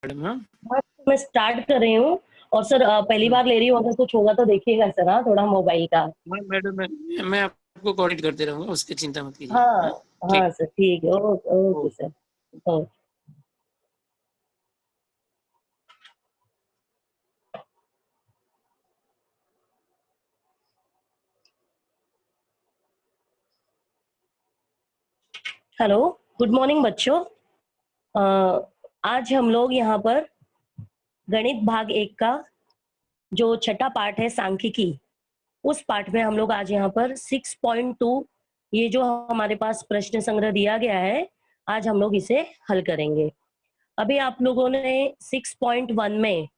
Madam. हाँ बस मैं स्टार्ट कर रही हूँ। और सर पहली बार ले रही हूँ, अगर कुछ होगा तो देखिएगा सर। हाँ, थोड़ा मोबाइल का। हाँ मैडम, मैं आपको कोऑर्डिनेट करते रहूंगा, उसकी चिंता मत कीजिए। हाँ हाँ हाँ ठीक। सर, ठीक है। Okay okay okay. Sir. Okay. Hello, good morning बच्चों। आज हम लोग यहाँ पर गणित भाग 1 का जो छठा पार्ट है सांख्यिकी, उस पार्ट में हम लोग आज यहाँ पर 6.2, ये जो हमारे पास प्रश्न संग्रह दिया गया है, आज हम लोग इसे हल करेंगे। अभी आप लोगों ने 6.1 में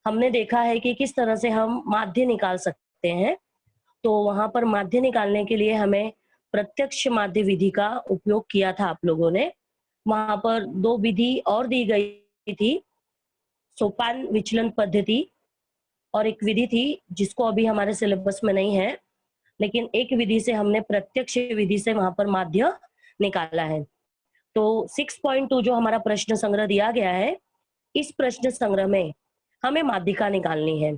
हमने देखा है कि किस तरह से हम माध्य निकाल सकते हैं। तो वहां पर माध्य निकालने के लिए हमें प्रत्यक्ष माध्य विधि का उपयोग किया था आप लोगों ने। वहां पर दो विधि और दी गई थी, सोपान विचलन पद्धति, और एक विधि थी जिसको अभी हमारे सिलेबस में नहीं है, लेकिन एक विधि से हमने प्रत्यक्ष विधि से वहां पर माध्य निकाला है। तो 6.2 जो हमारा प्रश्न संग्रह दिया गया है, इस प्रश्न संग्रह में हमें माध्यिका निकालनी है।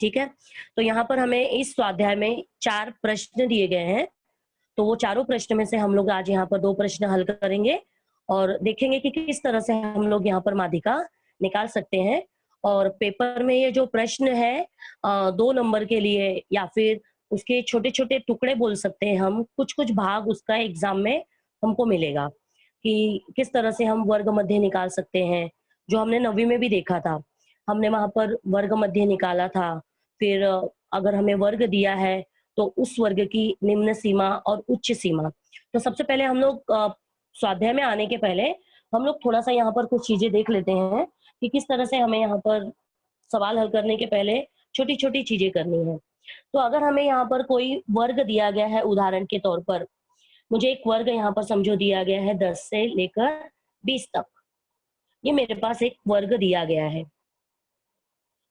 ठीक है, तो यहाँ पर हमें इस स्वाध्याय में 4 प्रश्न दिए गए हैं। तो वो चारों प्रश्न में से हम लोग आज यहाँ पर 2 प्रश्न हल करेंगे और देखेंगे कि किस तरह से हम लोग यहाँ पर माध्यिका निकाल सकते हैं। और पेपर में ये जो प्रश्न है 2 नंबर के लिए, या फिर उसके छोटे छोटे टुकड़े बोल सकते हैं हम, कुछ कुछ भाग उसका एग्जाम में हमको मिलेगा कि किस तरह से हम वर्ग मध्य निकाल सकते हैं। जो हमने 9वीं में भी देखा था, हमने वहां पर वर्ग मध्य निकाला था। फिर अगर हमें वर्ग दिया है तो उस वर्ग की निम्न सीमा और उच्च सीमा। तो सबसे पहले हम लोग स्वाध्याय में आने के पहले हम लोग थोड़ा सा यहाँ पर कुछ चीजें देख लेते हैं कि किस तरह से हमें यहाँ पर सवाल हल करने के पहले छोटी छोटी चीजें करनी है। तो अगर हमें यहाँ पर कोई वर्ग दिया गया है, उदाहरण के तौर पर मुझे एक वर्ग यहाँ पर समझो दिया गया है 10 से लेकर 20 तक, ये मेरे पास एक वर्ग दिया गया है।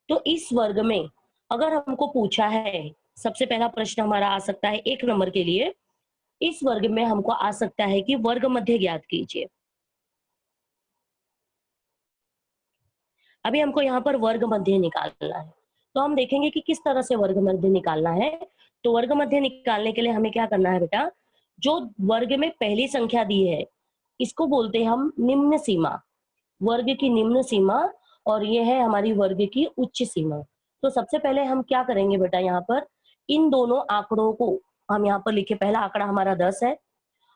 तो इस वर्ग में अगर हमको पूछा है, सबसे पहला प्रश्न हमारा आ सकता है 1 नंबर के लिए, इस वर्ग में हमको आ सकता है कि वर्ग मध्य ज्ञात कीजिए। अभी हमको यहाँ पर वर्ग मध्य निकालना है, तो हम देखेंगे कि किस तरह से वर्ग मध्य निकालना है। तो वर्ग मध्य निकालने के लिए हमें क्या करना है बेटा, जो वर्ग में पहली संख्या दी है इसको बोलते हैं हम निम्न सीमा, वर्ग की निम्न सीमा, और ये है हमारी वर्ग की उच्च सीमा। तो सबसे पहले हम क्या करेंगे बेटा, यहाँ पर इन दोनों आंकड़ों को हम यहाँ पर लिखे। पहला आंकड़ा हमारा 10 है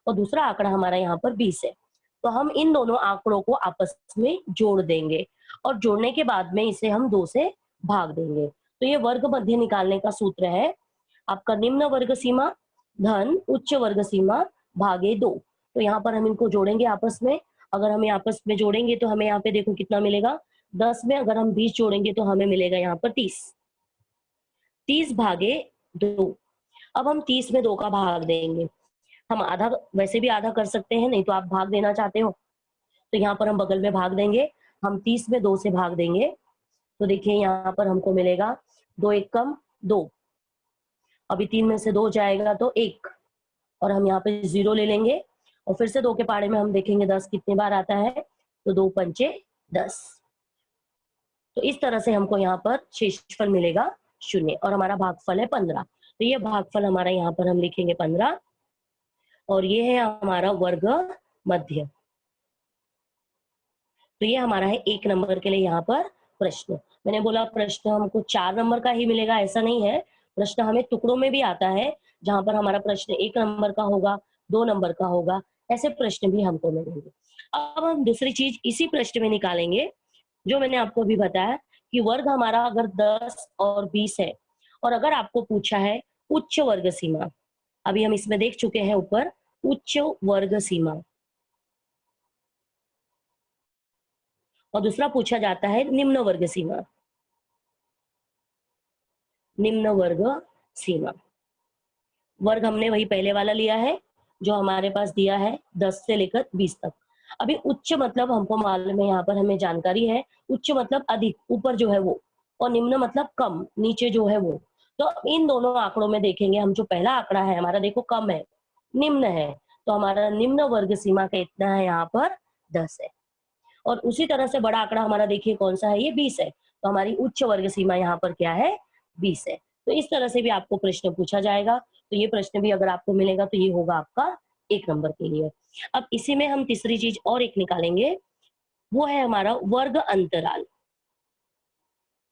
और दूसरा आंकड़ा हमारा यहाँ पर 20 है। तो हम इन दोनों आंकड़ों को आपस में जोड़ देंगे और जोड़ने के बाद में इसे हम 2 से भाग देंगे। तो ये वर्ग मध्य निकालने का सूत्र है, आपका निम्न वर्ग सीमा धन उच्च वर्ग सीमा भागे 2। तो यहाँ पर हम इनको जोड़ेंगे आपस में। अगर हमें आपस में जोड़ेंगे तो हमें यहाँ पे देखो कितना मिलेगा, 10 में अगर हम 20 जोड़ेंगे तो हमें मिलेगा यहाँ पर 30। 30 भागे 2। अब हम 30 में 2 का भाग देंगे। हम आधा, वैसे भी आधा कर सकते हैं, नहीं तो आप भाग देना चाहते हो तो यहाँ पर हम बगल में भाग देंगे। हम 30 में 2 से भाग देंगे तो देखिए यहाँ पर हमको मिलेगा 2 एक कम 2, अभी 3 में से 2 जाएगा तो 1, और हम यहाँ पे 0 ले लेंगे और फिर से 2 के पाड़े में हम देखेंगे 10 कितने बार आता है, तो 2 पंचे 10। तो इस तरह से हमको यहाँ पर शेषफल मिलेगा 0 और हमारा भागफल है 15। तो ये भागफल हमारा यहाँ पर हम लिखेंगे 15 और ये है हमारा वर्ग मध्य। तो ये हमारा है 1 नंबर के लिए यहाँ पर प्रश्न। मैंने बोला प्रश्न हमको 4 नंबर का ही मिलेगा ऐसा नहीं है, प्रश्न हमें टुकड़ों में भी आता है, जहां पर हमारा प्रश्न 1 नंबर का होगा, 2 नंबर का होगा, ऐसे प्रश्न भी हमको मिलेंगे। अब हम दूसरी चीज इसी प्रश्न में निकालेंगे जो मैंने आपको भी बताया कि वर्ग हमारा अगर 10 और 20 है और अगर आपको पूछा है उच्च वर्ग सीमा, अभी हम इसमें देख चुके हैं ऊपर उच्च वर्ग सीमा, और दूसरा पूछा जाता है निम्न वर्ग सीमा। निम्न वर्ग सीमा, वर्ग हमने वही पहले वाला लिया है जो हमारे पास दिया है 10 से लेकर 20 तक। अभी उच्च मतलब हमको मालूम है, यहाँ पर हमें जानकारी है, उच्च मतलब अधिक, ऊपर जो है वो, और निम्न मतलब कम, नीचे जो है वो। तो इन दोनों आंकड़ों में देखेंगे हम, जो पहला आंकड़ा है हमारा देखो कम है, निम्न है, तो हमारा निम्न वर्ग सीमा का इतना है यहाँ पर 10 है। और उसी तरह से बड़ा आंकड़ा हमारा देखिए कौन सा है, ये 20 है। तो हमारी उच्च वर्ग सीमा यहाँ पर क्या है, 20 है। तो इस तरह से भी आपको प्रश्न पूछा जाएगा। तो ये प्रश्न भी अगर आपको मिलेगा तो ये होगा आपका 1 नंबर के लिए। अब इसी में हम तीसरी चीज और एक निकालेंगे, वो है हमारा वर्ग अंतराल।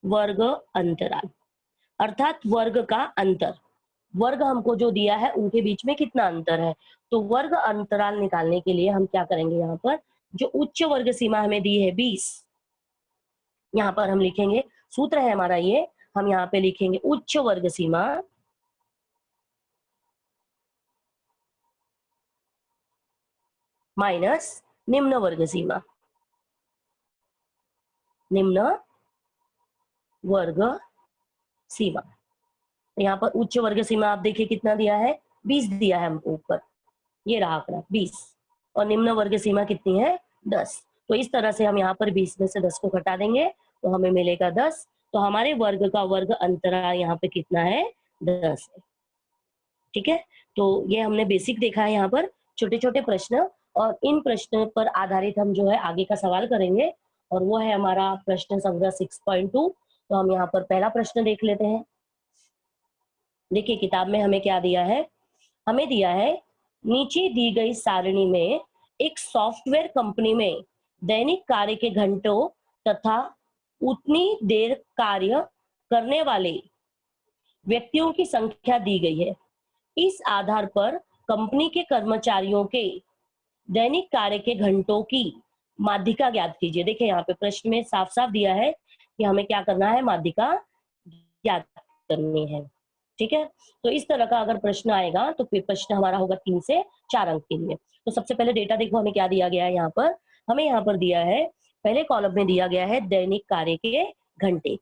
वर्ग अंतराल अर्थात वर्ग का अंतर। वर्ग हमको जो दिया है उनके बीच में कितना अंतर है। तो वर्ग अंतराल निकालने के लिए हम क्या करेंगे, यहाँ पर जो उच्च वर्ग सीमा हमें दी है 20, यहाँ पर हम लिखेंगे, सूत्र है हमारा ये, हम यहाँ पे लिखेंगे उच्च वर्ग सीमा माइनस निम्न वर्ग सीमा। निम्न वर्ग सीमा, तो यहाँ पर उच्च वर्ग सीमा आप देखिए कितना दिया है, 20 दिया है हमको ऊपर, ये रहा आंकड़ा 20, और निम्न वर्ग सीमा कितनी है, 10। तो इस तरह से हम यहाँ पर 20 में से 10 को घटा देंगे तो हमें मिलेगा 10। तो हमारे वर्ग का वर्ग अंतराल यहाँ पे कितना है, 10 है। ठीक है, तो ये हमने बेसिक देखा है यहाँ पर, छोटे छोटे प्रश्न, और इन प्रश्नों पर आधारित हम जो है आगे का सवाल करेंगे, और वो है हमारा प्रश्न संग्रह 6.2। तो हम यहाँ पर पहला प्रश्न देख लेते हैं। देखिए किताब में हमें क्या दिया है, हमें दिया है नीचे दी गई सारणी में एक सॉफ्टवेयर कंपनी में दैनिक कार्य के घंटों तथा उतनी देर कार्य करने वाले व्यक्तियों की संख्या दी गई है। इस आधार पर कंपनी के कर्मचारियों के दैनिक कार्य के घंटों की माध्यिका ज्ञात कीजिए। देखिए यहाँ पे प्रश्न में साफ साफ दिया है कि हमें क्या करना है, माध्यिका ज्ञात करनी है। ठीक है, तो इस तरह का अगर प्रश्न आएगा तो फिर प्रश्न हमारा होगा 3 से 4 अंक के लिए। तो सबसे पहले डेटा देखो हमें क्या दिया गया है, यहाँ पर हमें यहाँ पर दिया है, पहले कॉलम में दिया गया है दैनिक कार्य के घंटे,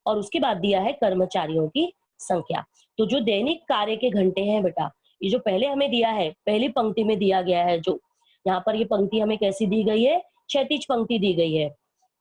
और उसके बाद दिया है कर्मचारियों की संख्या। तो जो दैनिक कार्य के घंटे हैं बेटा, ये जो पहले हमें दिया है, पहली पंक्ति में दिया गया है, जो यहाँ पर ये पंक्ति हमें कैसी दी गई है, क्षैतिज पंक्ति दी गई है,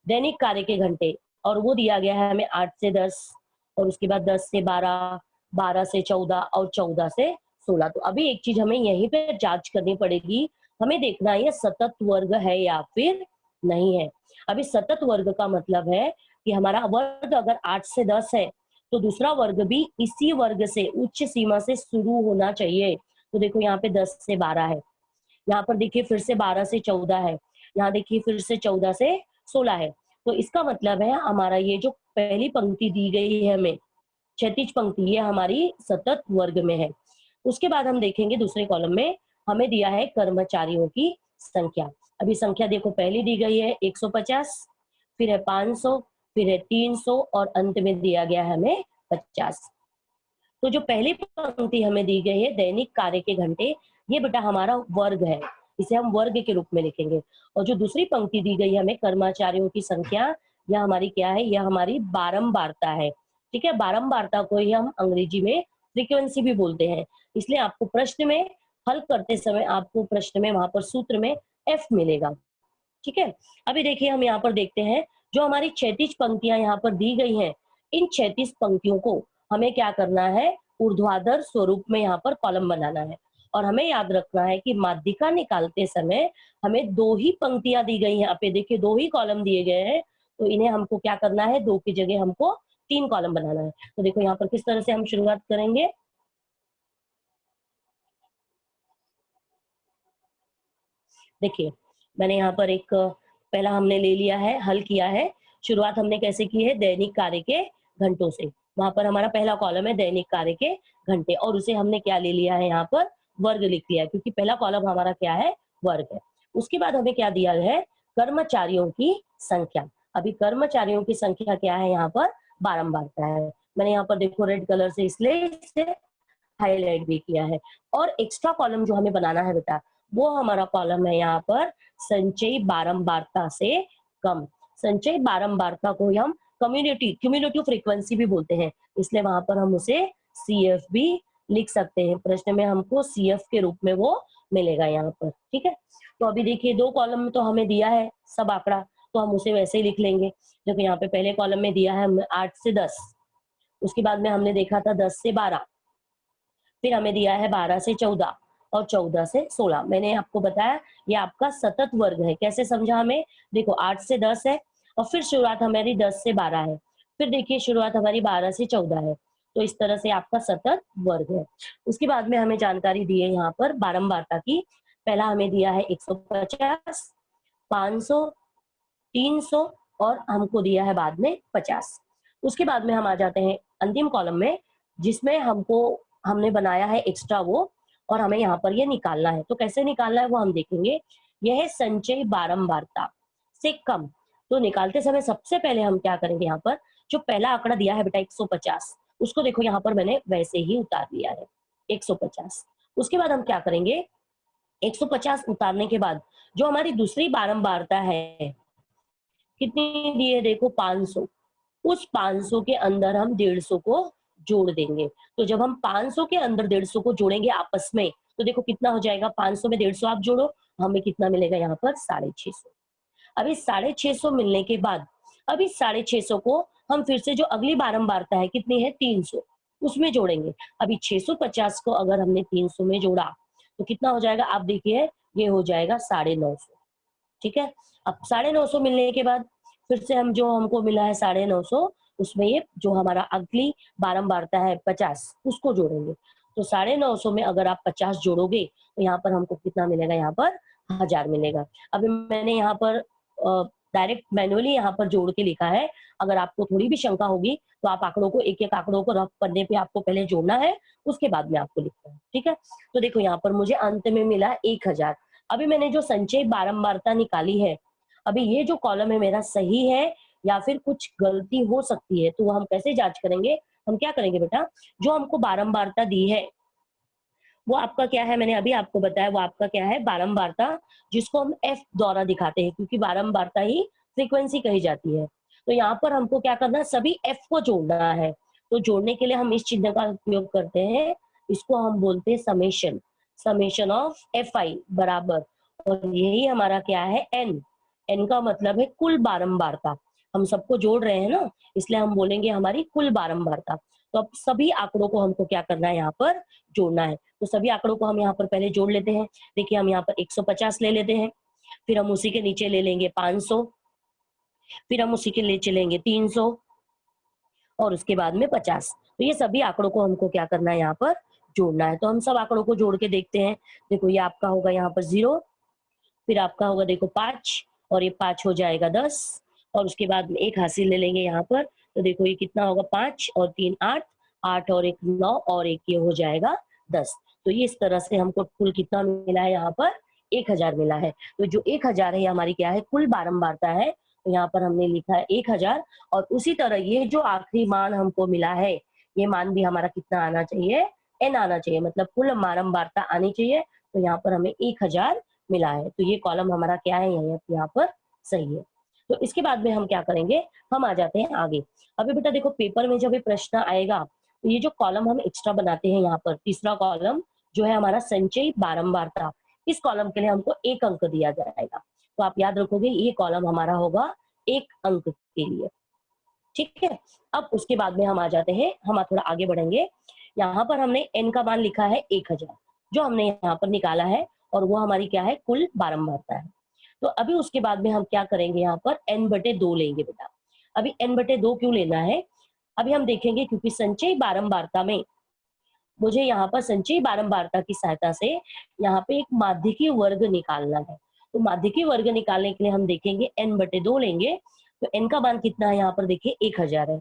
दैनिक कार्य के घंटे, और वो दिया गया है हमें 8 से 10, और उसके बाद 10 से 12, 12 से 14 और 14 से 16। तो अभी एक चीज हमें यहीं पे जांच करनी पड़ेगी, हमें देखना है ये सतत वर्ग है या फिर नहीं है। अभी सतत वर्ग का मतलब है कि हमारा वर्ग अगर 8 से 10 है तो दूसरा वर्ग भी इसी वर्ग से, उच्च सीमा से शुरू होना चाहिए। तो देखो यहाँ पे 10 से 12 है, यहाँ पर देखिए फिर से 12 से 14 है, यहाँ देखिए फिर से 14 से 16 है। तो इसका मतलब है हमारा ये जो पहली पंक्ति दी गई है हमें, क्षैतिज पंक्ति, ये हमारी सतत वर्ग में है। उसके बाद हम देखेंगे दूसरे कॉलम में हमें दिया है कर्मचारियों की संख्या। अभी संख्या देखो पहली दी गई है 150, फिर है 500, फिर है 300, और अंत में दिया गया है हमें 50। तो जो पहली पंक्ति हमें दी गई है दैनिक कार्य के घंटे, ये बेटा हमारा वर्ग है, इसे हम वर्ग के रूप में लिखेंगे। और जो दूसरी पंक्ति दी गई है हमें कर्मचारियों की संख्या, यह हमारी क्या है, यह हमारी बारंबारता है। ठीक है, बारंबारता को ही हम अंग्रेजी में फ्रीक्वेंसी भी बोलते हैं। इसलिए आपको प्रश्न में हल करते समय आपको प्रश्न में वहां पर सूत्र में एफ मिलेगा। ठीक है, अभी देखिए हम यहाँ पर देखते हैं जो हमारी क्षैतिज पंक्तियां यहाँ पर दी गई हैं, इन क्षैतिज पंक्तियों को हमें क्या करना है, ऊर्ध्वाधर स्वरूप में यहाँ पर कॉलम बनाना है। और हमें याद रखना है कि माध्यिका निकालते समय हमें 2 ही पंक्तियां दी गई हैं, आप ये देखिए 2 ही कॉलम दिए गए हैं, तो इन्हें हमको क्या करना है, 2 की जगह हमको 3 कॉलम बनाना है। तो देखो यहाँ पर किस तरह से हम शुरुआत करेंगे, देखिए मैंने यहाँ पर एक पहला हमने ले लिया है, हल किया है। शुरुआत हमने कैसे की है, दैनिक कार्य के घंटों से। वहां पर हमारा पहला कॉलम है दैनिक कार्य के घंटे, और उसे हमने क्या ले लिया है, यहाँ पर वर्ग लिख लिया है, क्योंकि पहला कॉलम हमारा क्या है, वर्ग है। उसके बाद हमें क्या दिया है, कर्मचारियों की संख्या। अभी कर्मचारियों की संख्या क्या है, यहाँ पर बारंबारता है। मैंने यहाँ पर देखो रेड कलर से इसलिए इसे हाईलाइट भी किया है। और एक्स्ट्रा कॉलम जो हमें बनाना है बेटा, वो हमारा कॉलम है यहाँ पर संचयी बारंबारता से कम। संचयी बारंबारता को हम क्यूमुलेटिव फ्रीक्वेंसी भी बोलते हैं, इसलिए वहां पर हम उसे CF भी लिख सकते हैं। प्रश्न में हमको CF के रूप में वो मिलेगा यहाँ पर। ठीक है, तो अभी देखिए 2 कॉलम में तो हमें दिया है सब आंकड़ा, तो हम उसे वैसे ही लिख लेंगे। देखो यहाँ पे पहले कॉलम में दिया है हमें 8 से 10, उसके बाद में हमने देखा था 10 से 12, फिर हमें दिया है 12 से 14, और 14 से 16। मैंने आपको बताया ये आपका सतत वर्ग है। कैसे समझा हमें? देखो 8 से 10 है और फिर शुरुआत हमारी 10 से 12 है, फिर देखिए शुरुआत हमारी 12 से 14 है। तो इस तरह से आपका सतत वर्ग है। उसके बाद में हमें जानकारी दी है यहाँ पर बारंबारता की। पहला हमें दिया है 150, 500, 300 और हमको दिया है बाद में 50। उसके बाद में हम आ जाते हैं अंतिम कॉलम में, जिसमें हमने बनाया है एक्स्ट्रा वो, और हमें यहाँ पर ये निकालना है। तो कैसे निकालना है वो हम देखेंगे। यह है संचयी बारंबारता से कम। तो निकालते समय सबसे पहले हम क्या करेंगे, यहाँ पर जो पहला आंकड़ा दिया है बेटा 150, उसको देखो यहाँ पर मैंने वैसे ही उतार दिया है 150। उसके बाद हम क्या करेंगे, 150 उतारने के बाद जो हमारी दूसरी बारंबारता है कितनी दी है, देखो 500। उस 500 के अंदर हम 150 को जोड़ देंगे। तो जब हम 500 के अंदर 150 को जोड़ेंगे आपस में, तो देखो कितना हो जाएगा, 500 में 150 आप जोड़ो, हमें कितना मिलेगा यहाँ पर 650। अब इस 650 मिलने के बाद अब इस 650 को हम फिर से जो अगली बारंबारता है कितनी है 300, उसमें जोड़ेंगे। अभी 650 को अगर हमने 300 में जोड़ा तो कितना हो जाएगा, आप देखिए ये हो जाएगा 950। ठीक है। अब 950 मिलने के बाद फिर से हम जो हमको मिला है 950, उसमें ये जो हमारा अगली बारंबारता है 50, उसको जोड़ेंगे। तो 950 में अगर आप 50 जोड़ोगे तो यहाँ पर हमको कितना मिलेगा, यहाँ पर 1000 मिलेगा। अभी मैंने यहाँ पर डायरेक्ट मैनुअली यहाँ पर जोड़ के लिखा है। अगर आपको थोड़ी भी शंका होगी तो आप आंकड़ों को एक एक आंकड़ों को रफ पन्ने पे आपको पहले जोड़ना है, उसके बाद में आपको लिखना है। ठीक है। तो देखो यहाँ पर मुझे अंत में मिला 1000। अभी मैंने जो संचयी बारंबारता निकाली है, अभी ये जो कॉलम है मेरा सही है या फिर कुछ गलती हो सकती है, तो वो हम कैसे जांच करेंगे, हम क्या करेंगे बेटा, जो हमको बारंबारता दी है वो आपका क्या है, मैंने अभी आपको बताया वो आपका क्या है, बारंबारता, जिसको हम एफ द्वारा दिखाते हैं क्योंकि बारंबारता ही फ्रीक्वेंसी कही जाती है। तो यहाँ पर हमको क्या करना है, सभी एफ को जोड़ना है। तो जोड़ने के लिए हम इस चिन्ह का उपयोग करते हैं, इसको हम बोलते हैं summation, summation of F I बराबर, और यही हमारा क्या है एन। एन का मतलब है कुल बारंबारता, हम सबको जोड़ रहे हैं ना, इसलिए हम बोलेंगे हमारी कुल बारंबारता। तो अब सभी आंकड़ों को हमको क्या करना है, यहाँ पर जोड़ना है। तो सभी आंकड़ों को हम यहाँ पर पहले जोड़ लेते हैं। देखिए हम यहाँ पर 150 ले लेते हैं, फिर हम उसी के नीचे ले लेंगे 500, फिर हम उसी के नीचे लेंगे 300 और उसके बाद में 50। तो ये सभी आंकड़ों को हमको क्या करना है, यहाँ पर जोड़ना है। तो हम सब आंकड़ों को जोड़ के देखते हैं। देखो ये आपका होगा यहाँ पर 0, फिर आपका होगा देखो 5, और ये 5 हो जाएगा 10, और उसके बाद में एक हासिल ले लेंगे यहाँ पर। तो देखो ये कितना होगा, 5 और 3 8, 8 और 1 9, और एक ये हो जाएगा 10। तो ये इस तरह से हमको कुल कितना मिला है, यहाँ पर 1000 मिला है। तो जो 1000 है ये हमारी क्या है, कुल बारंबारता है। तो यहाँ पर हमने लिखा है 1000, और उसी तरह ये जो आखिरी मान हमको मिला है, ये मान भी हमारा कितना आना चाहिए, एन आना चाहिए, मतलब कुल बारंबारता आनी चाहिए। तो यहाँ पर हमें 1000 मिला है। तो ये कॉलम हमारा क्या है, यहाँ पर सही है। तो इसके बाद में हम क्या करेंगे, हम आ जाते हैं आगे। अभी बेटा देखो पेपर में जब ये प्रश्न आएगा तो ये जो कॉलम हम एक्स्ट्रा बनाते हैं, यहाँ पर तीसरा कॉलम जो है हमारा संचयी बारंबारता, इस कॉलम के लिए हमको 1 अंक दिया जाएगा। तो आप याद रखोगे ये कॉलम हमारा होगा 1 अंक के लिए। ठीक है। अब उसके बाद में हम आ जाते हैं, हम थोड़ा आगे बढ़ेंगे। यहाँ पर हमने एन का मान लिखा है 1000, जो हमने यहाँ पर निकाला है, और वो हमारी क्या है, कुल बारंबारता है। तो अभी उसके बाद में हम क्या करेंगे, यहाँ पर n/2 लेंगे बेटा। अभी n/2 क्यों लेना है, अभी हम देखेंगे, क्योंकि संचयी बारंबारता में मुझे यहाँ पर संचयी बारंबारता की सहायता से यहाँ पे एक माध्यिकी वर्ग निकालना है। तो माध्यिकी वर्ग निकालने के लिए हम देखेंगे n/2 लेंगे। तो n का मान कितना है, यहाँ पर देखिए 1000 है।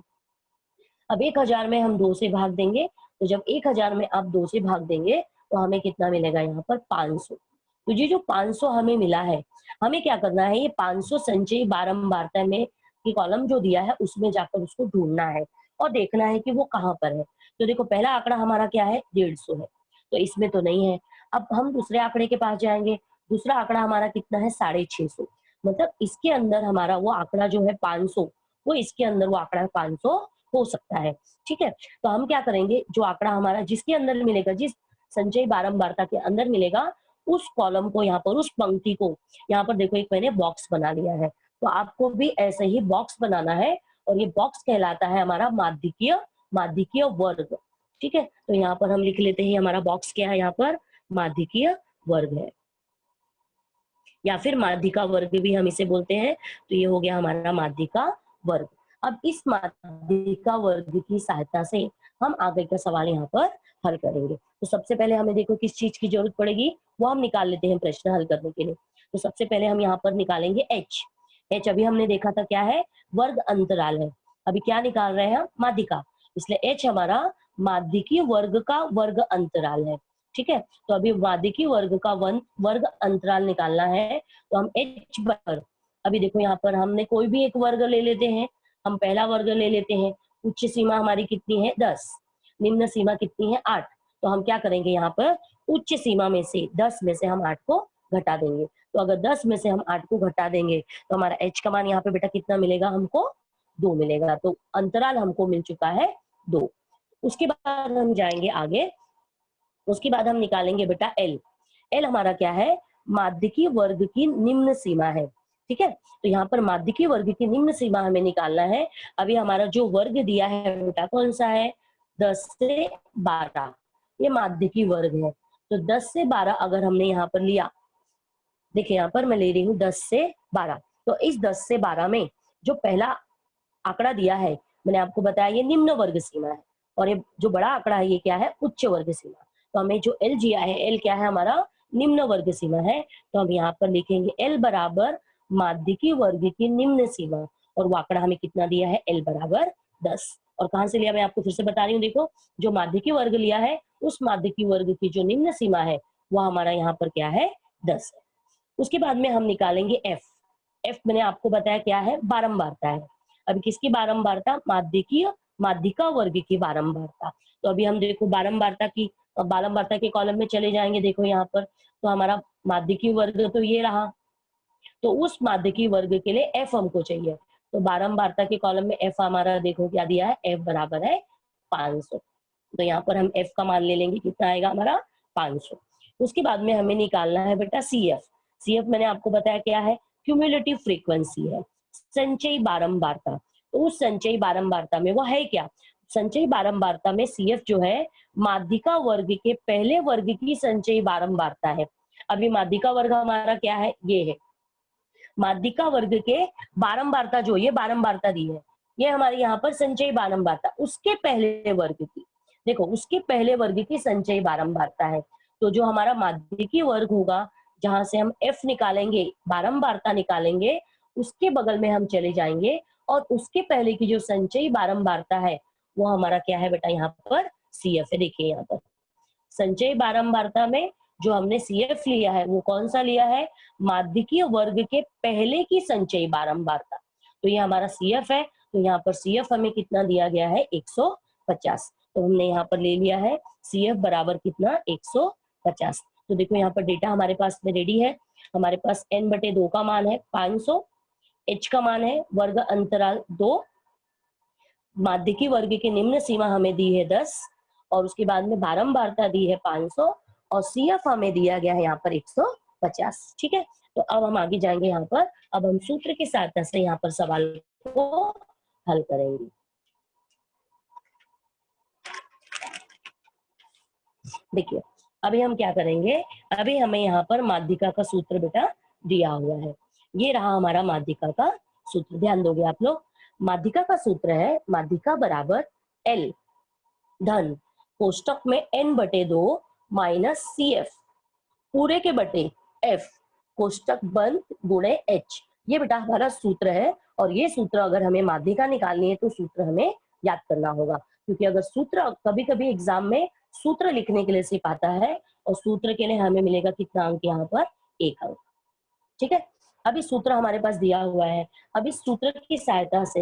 अब 1000 में हम 2 से भाग देंगे, तो जब 1000 में आप 2 से भाग देंगे तो हमें कितना मिलेगा, यहाँ पर 500। तो ये जो 500 हमें मिला है, हमें क्या करना है, ये 500 संचयी बारंबारता में की कॉलम जो दिया है उसमें जाकर उसको ढूंढना है और देखना है कि वो कहाँ पर है। तो देखो पहला आंकड़ा हमारा क्या है, 150 है, तो इसमें तो नहीं है। अब हम दूसरे आंकड़े के पास जाएंगे, दूसरा आंकड़ा हमारा कितना है, 650, मतलब इसके अंदर हमारा वो आंकड़ा जो है 500, वो इसके अंदर वो आंकड़ा 500 हो सकता है। ठीक है। तो हम क्या करेंगे, जो आंकड़ा हमारा जिसके अंदर मिलेगा, जिस संचयी बारंबारता के अंदर मिलेगा, उस कॉलम को यहाँ पर, उस पंक्ति को यहाँ पर देखो एक मैंने बॉक्स बना लिया है। तो आपको भी ऐसे ही बॉक्स बनाना है, और ये बॉक्स कहलाता है हमारा माध्यिकीय वर्ग। ठीक है। तो यहाँ पर हम लिख लेते हैं हमारा बॉक्स क्या है, यहाँ पर माध्यिकीय वर्ग है, या फिर माध्यिका वर्ग भी हम इसे बोलते हैं। तो ये हो गया हमारा माध्यिका वर्ग। अब इस माध्यिका वर्ग की सहायता से हम आगे का सवाल यहाँ पर हल करेंगे। तो सबसे पहले हमें देखो किस चीज की जरूरत पड़ेगी, वो हम निकाल लेते हैं प्रश्न हल करने के लिए। तो सबसे पहले हम यहाँ पर निकालेंगे एच। एच अभी हमने देखा था क्या है, वर्ग अंतराल है। अभी क्या निकाल रहे हैं हम, माध्यिका, इसलिए एच हमारा माध्यिकी वर्ग का वर्ग अंतराल है। ठीक है, तो अभी माध्यिकी वर्ग का वर्ग अंतराल निकालना है। तो हम एच बराबर, अभी देखो यहाँ पर हमने कोई भी एक वर्ग ले लेते हैं। हम पहला वर्ग ले लेते हैं। उच्च सीमा हमारी कितनी है 10, निम्न सीमा कितनी है 8। तो हम क्या करेंगे यहाँ पर, उच्च सीमा में से 10 में से हम 8 को घटा देंगे। तो अगर 10 में से हम 8 को घटा देंगे तो हमारा एच का मान यहाँ पे बेटा कितना मिलेगा, हमको 2 मिलेगा। तो अंतराल हमको मिल चुका है 2। उसके बाद हम जाएंगे आगे, उसके बाद हम निकालेंगे बेटा एल। एल हमारा क्या है, माध्यिकी वर्ग की निम्न सीमा है। ठीक है, तो यहाँ पर माध्यिकी वर्ग की निम्न सीमा हमें निकालना है। अभी हमारा जो वर्ग दिया है बेटा कौन सा है, 10 से 12, ये माध्यिकी वर्ग है। तो 10 से 12 अगर हमने यहाँ पर लिया, देखिए यहाँ पर मैं ले रही हूँ 10 से 12। तो इस 10 से 12 में जो पहला आंकड़ा दिया है, मैंने आपको बताया ये निम्न वर्ग सीमा है, और ये जो बड़ा आंकड़ा है ये क्या है, उच्च वर्ग सीमा। तो हमें जो एल दिया है, एल क्या है हमारा, निम्न वर्ग सीमा है। तो हम यहाँ पर लिखेंगे एल बराबर माध्यिकी वर्ग की निम्न सीमा, और वो आंकड़ा हमें कितना दिया है, एल बराबर 10। और कहाँ से लिया, मैं आपको फिर से बता रही हूँ, देखो जो माध्यिकी वर्ग लिया है उस माध्यिकी वर्ग की जो निम्न सीमा है वो हमारा यहाँ पर क्या है, 10 है। उसके बाद में हम निकालेंगे एफ। एफ मैंने आपको बताया क्या है, बारंबारता है। अभी किसकी बारंबारता, माध्यिकीय माध्यिका वर्ग की बारंबारता। तो अभी हम देखो बारंबारता के कॉलम में चले जाएंगे। देखो यहाँ पर तो हमारा माध्यिकी वर्ग तो ये रहा, तो उस माध्यिकी वर्ग के लिए एफ हमको चाहिए। तो बारंबारता के कॉलम में एफ हमारा देखो क्या दिया है, एफ बराबर है 500। तो यहाँ पर हम एफ का मान ले लेंगे, कितना आएगा हमारा 500। उसके बाद में हमें निकालना है बेटा सी एफ। सी एफ मैंने आपको बताया क्या है, क्यूमुलेटिव फ्रीक्वेंसी है, संचयी बारंबारता। तो उस संचयी बारंबारता में वो है क्या, संचयी बारंबारता में सी एफ जो है माध्यिका वर्ग के पहले वर्ग की संचयी बारंबारता है। अभी माध्यिका वर्ग हमारा क्या है, ये है माध्यिका वर्ग के बारंबारता, जो ये बारंबारता दी है ये हमारी यहाँ पर संचयी बारंबारता उसके पहले वर्ग की, देखो उसके पहले वर्ग की संचयी बारंबारता है। तो जो हमारा माध्यिकी वर्ग होगा, जहां से हम एफ निकालेंगे, बारंबारता निकालेंगे, उसके बगल में हम चले जाएंगे और उसके पहले की जो संचयी बारंबारता है वो हमारा क्या है बेटा, यहाँ पर सी एफ है। देखिए यहाँ पर संचयी बारंबारता में जो हमने सी एफ लिया है वो कौन सा लिया है, माध्यिकीय वर्ग के पहले की संचयी बारंबारता। तो ये हमारा सी एफ है। तो यहाँ पर सी एफ हमें कितना दिया गया है, 150। तो हमने यहाँ पर ले लिया है सी एफ बराबर कितना, 150। तो देखो यहाँ पर डेटा हमारे पास में रेडी है। हमारे पास n/2 का मान है 500, h का मान है वर्ग अंतराल 2, माध्यिकी वर्ग की निम्न सीमा हमें दी है 10, और उसके बाद में बारंबारता दी है 500, और सी एफ हमें दिया गया है यहाँ पर 150। ठीक है, तो अब हम आगे जाएंगे। यहाँ पर अब हम सूत्र की सहायता से यहाँ पर सवाल को हल करेंगे। देखिए अभी हम क्या करेंगे, अभी हमें यहाँ पर माध्यिका का सूत्र बेटा दिया हुआ है। ये रहा हमारा माध्यिका का सूत्र, ध्यान दोगे आप लोग। माध्यिका का सूत्र है माध्यिका बराबर एल धन कोष्टक में n/2 माइनस सी एफ पूरे के बटे एफ कोष्टक बंद गुणे एच। ये बेटा हमारा सूत्र है, और ये सूत्र अगर हमें माध्यिका निकालनी है तो सूत्र हमें याद करना होगा, क्योंकि अगर सूत्र कभी कभी एग्जाम में सूत्र लिखने के लिए सिर्फ आता है, और सूत्र के लिए हमें मिलेगा कितना अंक, यहाँ पर 1 अंक। ठीक है, अभी सूत्र हमारे पास दिया हुआ है। अभी सूत्र की सहायता से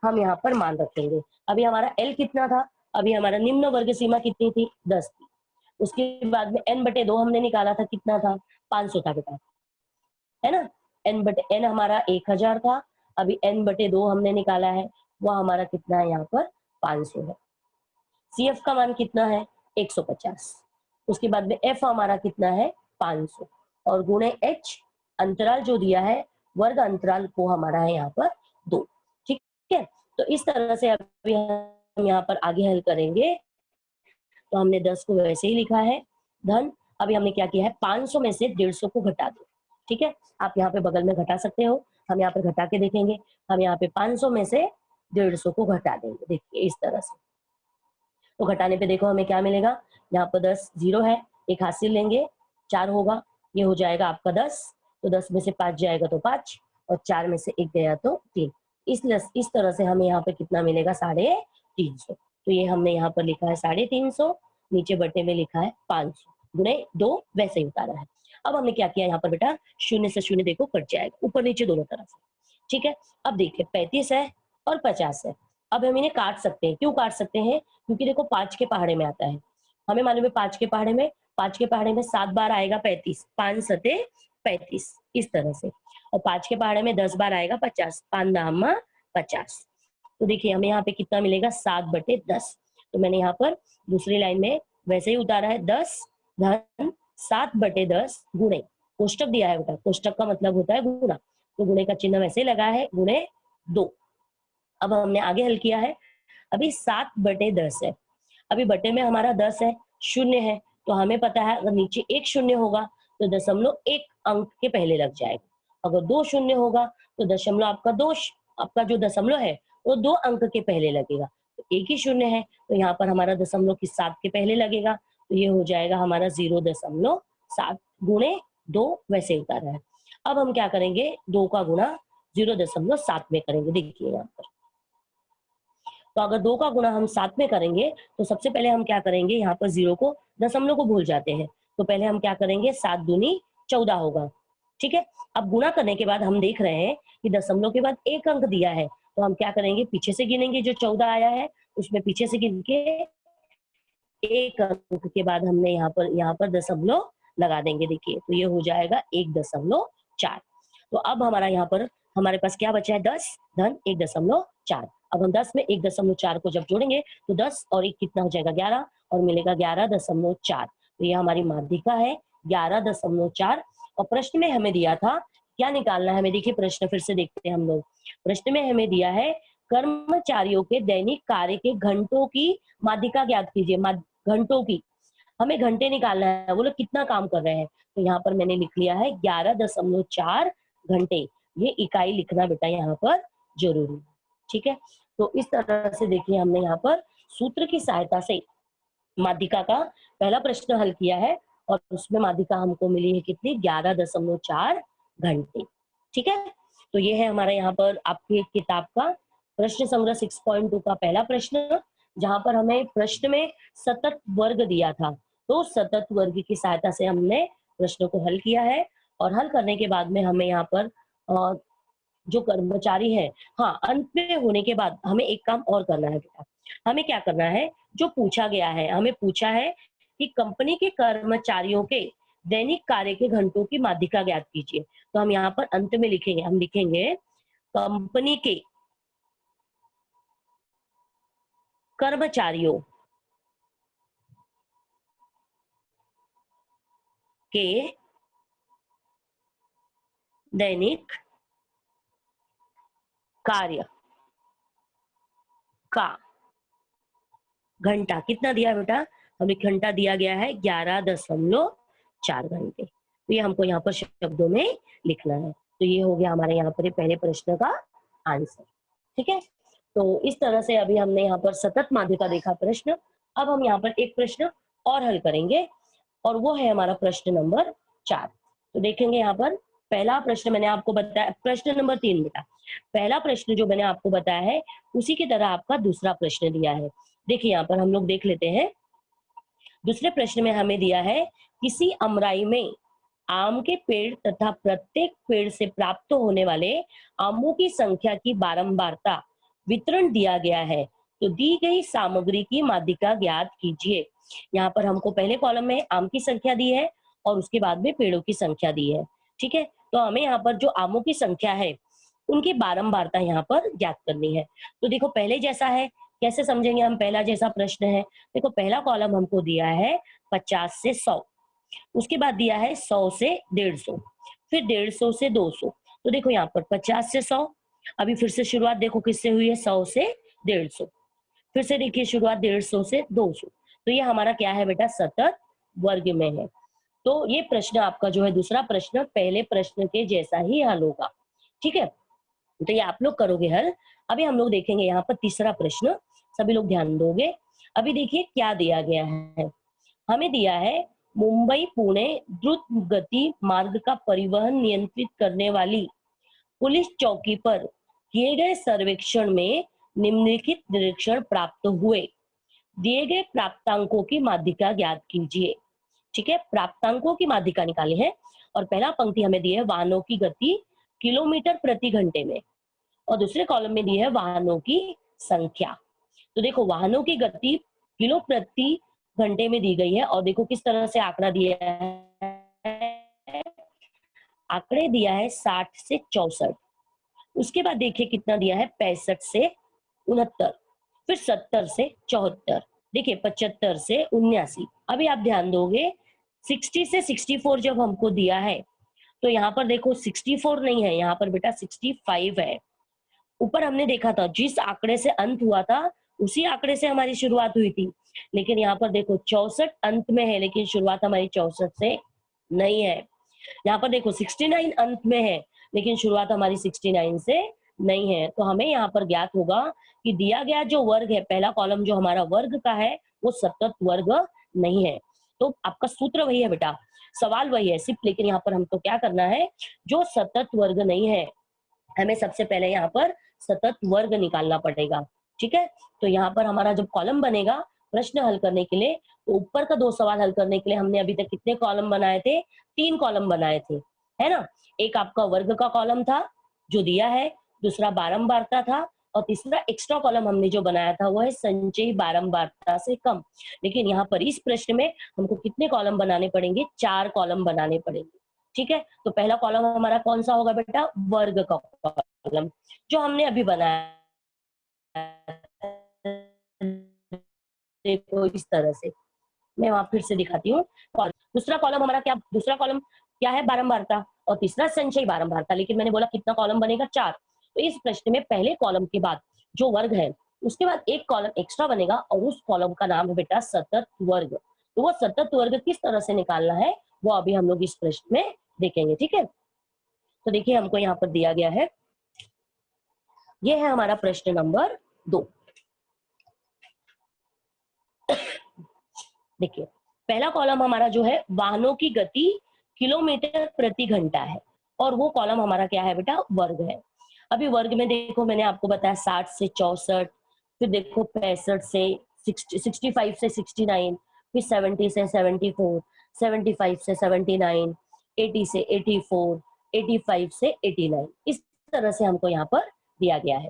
हम यहाँ पर मान रखेंगे। अभी हमारा एल कितना था, अभी हमारा निम्न वर्ग सीमा कितनी थी, 10 थी। उसके बाद में n/2 हमने निकाला था, कितना था, 500 था बेटा, है ना। n हमारा 1000 था। अभी n/2 हमने निकाला है, वो हमारा कितना है, यहाँ पर 500 है। सी एफ का मान कितना है, 150। उसके बाद में एफ हमारा कितना है, 500, और गुणे एच अंतराल जो दिया है वर्ग अंतराल को हमारा है यहाँ पर 2। ठीक है, तो इस तरह से अभी हम यहाँ पर आगे हल करेंगे। तो हमने 10 को वैसे ही लिखा है धन, अभी हमने क्या किया है, 500 में से 150 को घटा दो। ठीक है, आप यहाँ पे बगल में घटा सकते हो, हम यहाँ पे घटा के देखेंगे। हम यहाँ पे 500 में से 150 को घटा देंगे, देखिए इस तरह से। तो घटाने पे देखो हमें क्या मिलेगा, यहाँ पर 10 जीरो है, एक हासिल लेंगे, 4 होगा, ये हो जाएगा आपका 10। तो 10 में से 5 जाएगा तो 5, और 4 में से 1 गया तो 3। इस तरह से हमें यहाँ पे कितना मिलेगा, 350। तो ये हमने यहाँ पर लिखा है 350, नीचे बटे में लिखा है 500 गुणे 2, वैसे ही उतारा है। अब हमने क्या किया यहाँ पर बेटा, शून्य से शून्य देखो कट जाएगा, ऊपर नीचे दोनों तरफ से। ठीक है, अब देखिए 35 है और 50 है। अब हम इन्हें काट सकते हैं, क्यों काट सकते हैं, क्योंकि देखो 5 के पहाड़े में आता है, हमें मालूम है 5 के पहाड़े में, 5 के पहाड़े में 7 बार आएगा 35, 5 सते 35, इस तरह से। और 5 के पहाड़े में 10 बार आएगा 50, 5 दामा 50। तो देखिए हमें यहाँ पे कितना मिलेगा, 7/10। तो मैंने यहाँ पर दूसरी लाइन में वैसे ही उतारा है, 10 धन 7/10 गुणे, कोष्टक दिया है बेटा, कोष्टक का मतलब होता है गुणा, तो गुणे का चिन्ह वैसे लगा है, गुणे 2। अब हमने आगे हल किया है, अभी 7/10 है, अभी बटे में हमारा 10 है, शून्य है, तो हमें पता है अगर नीचे एक शून्य होगा तो 0.1 अंक के पहले लग जाएगा, अगर 2 शून्य होगा तो दशमलव आपका जो दशमलव है वो 2 अंक के पहले लगेगा। तो एक ही शून्य है, तो यहाँ पर हमारा दशमलव की 7 के पहले लगेगा, तो ये हो जाएगा हमारा 0.7 गुणे 2, वैसे उतारा है। अब हम क्या करेंगे, 2 का गुणा 0.7 में करेंगे, देखिए यहाँ पर। तो अगर 2 का गुणा हम 7 में करेंगे तो सबसे पहले हम क्या करेंगे, यहाँ पर 0 को, दशमलव को भूल जाते हैं, तो पहले हम क्या करेंगे, 7 दूनी 14 होगा। ठीक है, अब गुणा करने के बाद हम देख रहे हैं कि दशमलव के बाद 1 अंक दिया है, तो हम क्या करेंगे, पीछे से गिनेंगे, जो 14 आया है उसमें पीछे से गिन के 1 अंक के बाद हमने यहाँ पर दशमलव लगा देंगे, देखिए तो ये हो जाएगा 1.4। तो अब हमारा यहाँ पर हमारे पास क्या बचा है, 10 धन 1.4। अब हम 10 में 1.4 को जब जोड़ेंगे तो 10 और 1 कितना हो जाएगा, 11, और मिलेगा 11.4। तो ये हमारी माध्यिका है 11.4। और प्रश्न में हमें दिया था क्या निकालना है, हमें देखिए प्रश्न फिर से देखते हैं हम लोग। प्रश्न में हमें दिया है कर्मचारियों के दैनिक कार्य के घंटों की माध्यिका ज्ञात कीजिए, घंटों की, हमें घंटे निकालना है, वो लोग कितना काम कर रहे हैं। तो यहाँ पर मैंने लिख लिया है 11.4 घंटे, ये इकाई लिखना बेटा यहाँ पर जरूरी है। ठीक है, तो इस तरह से देखिए हमने यहाँ पर सूत्र की सहायता से माध्यिका का पहला प्रश्न हल किया है, और उसमें माध्यिका हमको मिली है कितनी, 11.4 घंटे। ठीक है, तो ये है हमारा यहाँ पर आपकी किताब का प्रश्न संग्रह 6.2 का पहला प्रश्न, जहां पर हमें प्रश्न में सतत वर्ग दिया था, तो सतत वर्ग की सहायता से हमने प्रश्न को हल किया है। और हल करने के बाद में हमें यहाँ पर जो कर्मचारी है, हाँ, अंत में होने के बाद हमें एक काम और करना है बेटा, हमें क्या करना है, जो पूछा गया है, हमें पूछा है कि कंपनी के कर्मचारियों के दैनिक कार्य के घंटों की माध्यिका ज्ञात कीजिए। तो हम यहाँ पर अंत में लिखेंगे, हम लिखेंगे कंपनी के कर्मचारियों के दैनिक कार्य का घंटा कितना दिया बेटा, हमें घंटा दिया गया है 11.4 घंटे। तो ये हमको यहाँ पर शब्दों में लिखना है। तो ये हो गया हमारे यहाँ पर पहले प्रश्न का आंसर। ठीक है, तो इस तरह से अभी हमने यहाँ पर सतत माध्यिका देखा प्रश्न। अब हम यहाँ पर एक प्रश्न और हल करेंगे, और वो है हमारा प्रश्न नंबर 4। तो देखेंगे यहाँ पर पहला प्रश्न मैंने आपको बताया, प्रश्न नंबर 3 बेटा, पहला प्रश्न जो मैंने आपको बताया है उसी की तरह आपका दूसरा प्रश्न दिया है। देखिए यहाँ पर हम लोग देख लेते हैं। दूसरे प्रश्न में हमें दिया है किसी अमराई में आम के पेड़ तथा प्रत्येक पेड़ से प्राप्त होने वाले आमों की संख्या की बारंबारता वितरण दिया गया है, तो दी गई सामग्री की माध्यिका ज्ञात कीजिए। यहाँ पर हमको पहले कॉलम में आम की संख्या दी है और उसके बाद में पेड़ों की संख्या दी है। ठीक है, तो हमें यहाँ पर जो आमों की संख्या है उनकी बारंबारता यहाँ पर ज्ञात करनी है। तो देखो पहले जैसा है, कैसे समझेंगे हम, पहला जैसा प्रश्न है। देखो पहला कॉलम हमको दिया है 50 से 100, उसके बाद दिया है 100 से 150, फिर 150 से 200। तो देखो यहाँ पर 50 से 100, अभी फिर से शुरुआत देखो किससे हुई है, 100 से 150, फिर से देखिए शुरुआत 150 से 200। तो ये हमारा क्या है बेटा, सतत वर्ग में है। तो ये प्रश्न आपका जो है दूसरा प्रश्न पहले प्रश्न के जैसा ही हल होगा, ठीक है। तो ये आप लोग करोगे हल। अभी हम लोग देखेंगे यहाँ पर तीसरा प्रश्न, सभी लोग ध्यान दोगे। अभी देखिए क्या दिया गया है, हमें दिया है मुंबई पुणे द्रुत गति मार्ग का परिवहन नियंत्रित करने वाली पुलिस चौकी पर किए गए सर्वेक्षण में निम्नलिखित निरीक्षण प्राप्त हुए, दिए गए प्राप्तांकों की माध्यिका ज्ञात कीजिए। ठीक है, प्राप्तांकों की माध्यिका निकाली है और पहला पंक्ति हमें दी है वाहनों की गति किलोमीटर प्रति घंटे में और दूसरे कॉलम में दी है वाहनों की संख्या। तो देखो वाहनों की गति किलो प्रति घंटे में दी गई है और देखो किस तरह से आंकड़ा दिया है, आंकड़े दिया है 60 से 64, उसके बाद देखिए कितना दिया है 65 से 69, फिर 70 से 74, देखिए 75 से 79। अभी आप ध्यान दोगे 60 से 64 जब हमको दिया है तो यहाँ पर देखो 64 नहीं है, यहाँ पर बेटा 65 है। ऊपर हमने देखा था जिस आंकड़े से अंत हुआ था उसी आंकड़े से हमारी शुरुआत हुई थी, लेकिन यहाँ पर देखो 64 अंत में है लेकिन शुरुआत हमारी 64 से नहीं है। यहाँ पर देखो 69 अंत में है लेकिन शुरुआत हमारी 69 से नहीं है। तो हमें यहाँ पर ज्ञात होगा कि दिया गया जो वर्ग है, पहला कॉलम जो हमारा वर्ग का है वो सतत वर्ग नहीं है। तो आपका सूत्र वही है बेटा, सवाल वही है सिर्फ, लेकिन यहाँ पर हमको क्या करना है, जो सतत वर्ग नहीं है हमें सबसे पहले यहाँ पर सतत वर्ग निकालना पड़ेगा। ठीक है, तो यहाँ पर हमारा जब कॉलम बनेगा प्रश्न हल करने के लिए, तो ऊपर का 2 सवाल हल करने के लिए हमने अभी तक कितने कॉलम बनाए थे, 3 कॉलम बनाए थे, है ना। एक आपका वर्ग का कॉलम था जो दिया है, दूसरा बारंबारता था और तीसरा एक्स्ट्रा कॉलम हमने जो बनाया था वो है संचयी बारंबारता से कम। लेकिन यहाँ पर इस प्रश्न में हमको कितने कॉलम बनाने पड़ेंगे, 4 कॉलम बनाने पड़ेंगे। ठीक है, तो पहला कॉलम हमारा कौन सा होगा बेटा, वर्ग का कॉलम जो हमने अभी बनाया, देखो इस तरह से मैं वहां फिर से दिखाती हूँ। और दूसरा कॉलम हमारा क्या, दूसरा कॉलम क्या है, बारंबारता, और तीसरा संचयी बारंबारता, लेकिन मैंने बोला कितना कॉलम बनेगा, 4। तो इस प्रश्न में पहले कॉलम के बाद जो वर्ग है उसके बाद एक कॉलम एक्स्ट्रा बनेगा और उस कॉलम का नाम है बेटा सतत वर्ग। तो वो सतत वर्ग किस तरह से निकालना है वो अभी हम लोग इस प्रश्न में देखेंगे। ठीक है, तो देखिए हमको यहाँ पर दिया गया है, ये है हमारा प्रश्न नंबर 2। देखिए पहला कॉलम हमारा जो है वाहनों की गति किलोमीटर प्रति घंटा है और वो कॉलम हमारा क्या है बेटा, वर्ग है। अभी वर्ग में देखो मैंने आपको बताया 60 से 64, फिर देखो 65 से 65 से 69, फिर 70 से 74, 75 से 79, 80 से 84, 85 से 89, इस तरह से हमको यहाँ पर दिया गया है।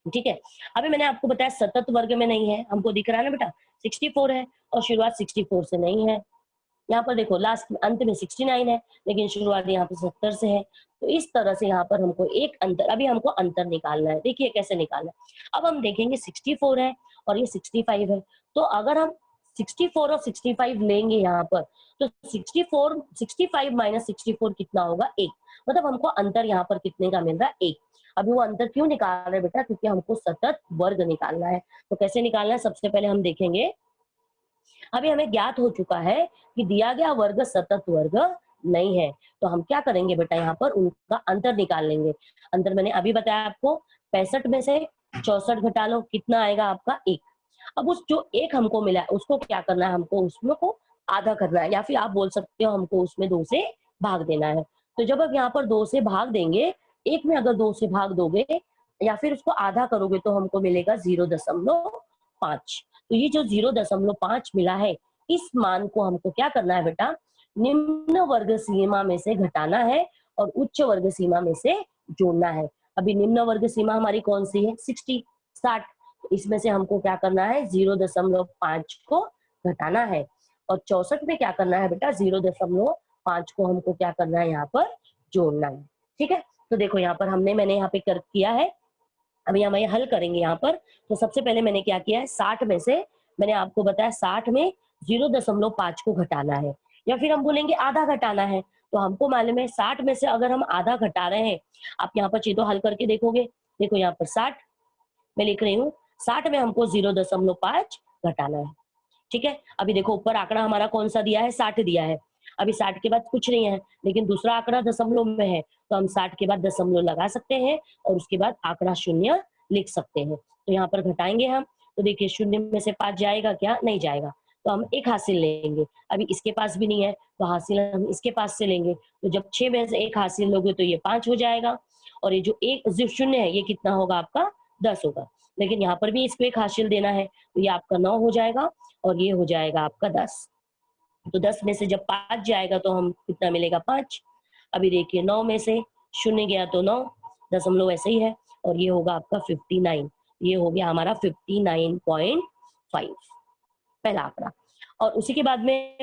ठीक है, अभी मैंने आपको बताया सतत वर्ग में नहीं है, हमको दिख रहा है ना बेटा 64 है और शुरुआत 64 से नहीं है। यहाँ पर देखो लास्ट अंत में 69 है लेकिन शुरुआत यहाँ पर 70 से है। तो इस तरह से यहाँ पर हमको एक अंतर, अभी हमको अंतर निकालना है। देखिए कैसे निकालना है, अब हम देखेंगे 64 है और ये 65 है, तो अगर हम 64 और 65 लेंगे यहाँ पर तो 65 माइनस 64 कितना होगा, 1। मतलब हमको अंतर यहाँ पर कितने का मिल रहा है, 1। अभी वो अंतर क्यों निकाल रहे हैं बेटा, क्योंकि हमको सतत वर्ग निकालना है। तो कैसे निकालना है, सबसे पहले हम देखेंगे, अभी हमें ज्ञात हो चुका है कि दिया गया वर्ग सतत वर्ग नहीं है, तो हम क्या करेंगे बेटा, यहाँ पर उनका अंतर निकाल लेंगे। अंतर मैंने अभी बताया आपको, 65 में से 64 घटा लो, कितना आएगा आपका, 1। अब उस जो 1 हमको मिला है उसको क्या करना है, हमको उसमें को आधा करना है, या फिर आप बोल सकते हो हमको उसमें 2 से भाग देना है। तो जब आप यहाँ पर 2 से भाग देंगे, 1 में अगर 2 से भाग दोगे या फिर उसको आधा करोगे तो हमको मिलेगा 0.5। तो ये जो 0.5 मिला है, इस मान को हमको क्या करना है बेटा, निम्न वर्ग सीमा में से घटाना है और उच्च वर्ग सीमा में से जोड़ना है। अभी निम्न वर्ग सीमा हमारी कौन सी है, 60। इसमें से हमको क्या करना है, 0.5 को घटाना है और 64 में क्या करना है बेटा, 0.5 को हमको क्या करना है, यहाँ पर जोड़ना है। ठीक है, तो देखो यहाँ पर मैंने यहाँ पे कर किया है। अभी हम ये हल करेंगे यहाँ पर। तो सबसे पहले मैंने क्या किया है, 60 में से मैंने आपको बताया 60 में 0.5 को घटाना है, या फिर हम बोलेंगे आधा घटाना है। तो हमको मालूम है 60 में से अगर हम आधा घटा रहे हैं, आप यहाँ पर चीजों हल करके देखोगे, देखो यहाँ पर 60 मैं लिख रही हूँ, 60 में हमको 0.5 घटाना है। ठीक है, अभी देखो ऊपर आंकड़ा हमारा कौन सा दिया है, 60 दिया है, अभी 60 के बाद कुछ नहीं है, लेकिन दूसरा आंकड़ा दशमलव में है, तो हम 60 के बाद दशमलव लगा सकते हैं और उसके बाद आंकड़ा शून्य लिख सकते हैं। तो यहाँ पर घटाएंगे हम, तो देखिए शून्य में से 5 जाएगा क्या? नहीं जाएगा, तो हम 1 हासिल लेंगे। अभी इसके पास भी नहीं है, तो हासिल हम इसके पास से लेंगे। तो जब 6 में से 1 हासिल लोगे तो ये 5 हो जाएगा, और ये जो शून्य है ये कितना होगा आपका? 10 होगा। लेकिन यहाँ पर भी इसको 1 हासिल देना है, तो ये आपका 9 हो जाएगा और ये हो जाएगा आपका 10। तो 10 में से जब 5 जाएगा तो हम कितना मिलेगा? 5। अभी देखिए 9 में से शून्य गया तो 9, दशमलव ऐसे ही है, और ये होगा आपका 59। ये हो गया हमारा 59.5 पहला आंकड़ा। और उसी के बाद में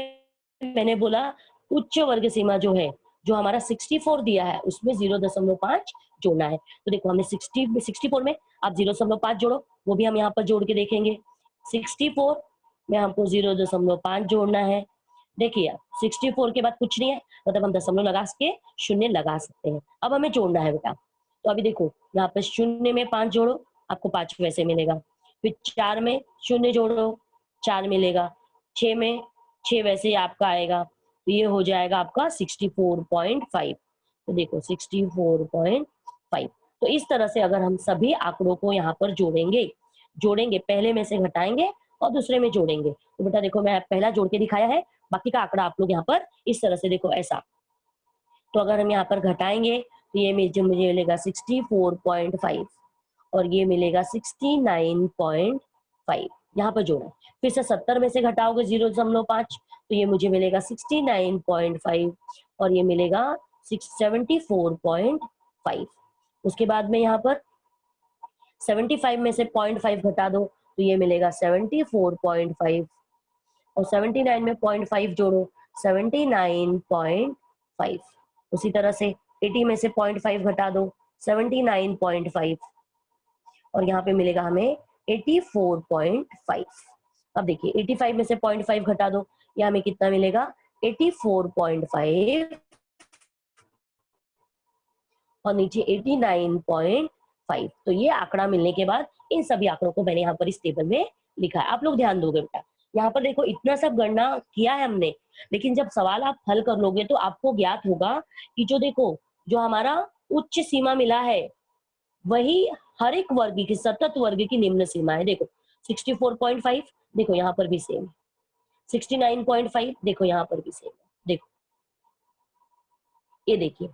मैंने बोला उच्च वर्ग सीमा जो है, जो हमारा 64 दिया है उसमें 0.5 जोड़ना है। तो देखो हमने 64 में आप 0.5 जोड़ो, वो भी हम यहाँ पर जोड़ के देखेंगे। 64 में हमको 0.5 जोड़ना है। देखिए आप 64 के बाद कुछ नहीं है, मतलब हम दशमलव लगा के शून्य लगा सकते हैं। अब हमें जोड़ना है बेटा, तो अभी देखो यहाँ पे शून्य में 5 जोड़ो, आपको 5 वैसे मिलेगा। फिर 4 में शून्य जोड़ो, 4 मिलेगा। 6 में 6 वैसे ही आपका आएगा, तो ये हो जाएगा आपका 64.5। तो देखो 64.5। तो इस तरह से अगर हम सभी आंकड़ों को यहाँ पर जोड़ेंगे, पहले में से घटाएंगे और दूसरे में जोड़ेंगे। तो बेटा देखो मैं पहला जोड़ के दिखाया है, बाकी का आंकड़ा आप लोग यहाँ पर इस तरह से देखो ऐसा। तो अगर हम यहाँ पर घटाएंगे तो ये मुझे मिलेगा 64.5 और ये मिलेगा 69.5। यहाँ पर जोड़ा, फिर से 70 में से घटाओगे 0.5 तो ये मुझे मिलेगा 69.5 और ये मिलेगा 74.5। उसके बाद में यहाँ पर 75 में से 0.5 घटा दो तो ये मिलेगा 74.5 और 79 में 0.5 जोड़ो 79.5। उसी तरह से 80 में से 0.5 घटा दो 79.5 और यहाँ पे मिलेगा हमें 84.5। अब देखिए 85 में से 0.5 घटा दो, ये हमें कितना मिलेगा? 84.5 और नीचे 89.5। तो ये आंकड़ा मिलने के बाद इन सभी आंकड़ों को मैंने यहाँ पर इस टेबल में लिखा है। आप लोग ध्यान दोगे बेटा, यहाँ पर देखो इतना सब गणना किया है हमने, लेकिन जब सवाल आप हल कर लोगे तो आपको ज्ञात होगा कि जो हमारा उच्च सीमा मिला है वही हर एक वर्ग की सतत वर्ग की निम्न सीमा है। देखो 64.5 देखो यहाँ पर भी सेम, 69.5 देखो यहाँ पर भी सेम, देखो ये देखिए।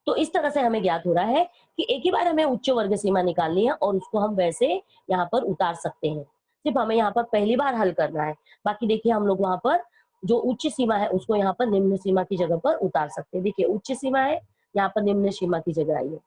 तो इस तरह से हमें ज्ञात हो रहा है कि एक ही बार हमें उच्च वर्ग सीमा निकालनी है और उसको हम वैसे यहाँ पर उतार सकते हैं। सिर्फ हमें यहाँ पर पहली बार हल करना है, बाकी देखिए हम लोग वहां पर जो उच्च सीमा है उसको यहाँ पर निम्न सीमा की जगह पर उतार सकते हैं। देखिए उच्च सीमा है, यहाँ पर निम्न सीमा की जगह आई है,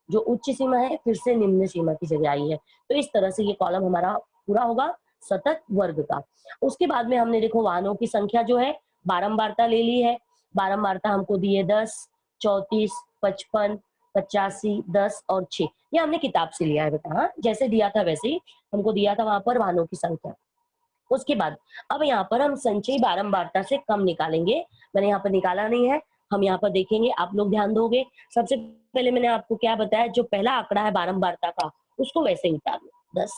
जो उच्च सीमा है फिर से निम्न सीमा की जगह आई है। तो इस तरह से ये कॉलम हमारा पूरा होगा सतत वर्ग का। उसके बाद में हमने देखो वाहनों की संख्या जो है बारंबारता ले ली है। बारंबारता हमको दी है 10, 34, 55, 85, 10 और 6। ये हमने किताब से लिया है बेटा, हाँ जैसे दिया था वैसे ही हमको दिया था वहां पर वाहनों की संख्या। उसके बाद अब यहाँ पर हम संचयी बारंबारता से कम निकालेंगे। मैंने यहाँ पर निकाला नहीं है, हम यहाँ पर देखेंगे, आप लोग ध्यान दोगे। सबसे पहले मैंने आपको क्या बताया, जो पहला आंकड़ा है बारंबारता का उसको वैसे ही उतार लो 10।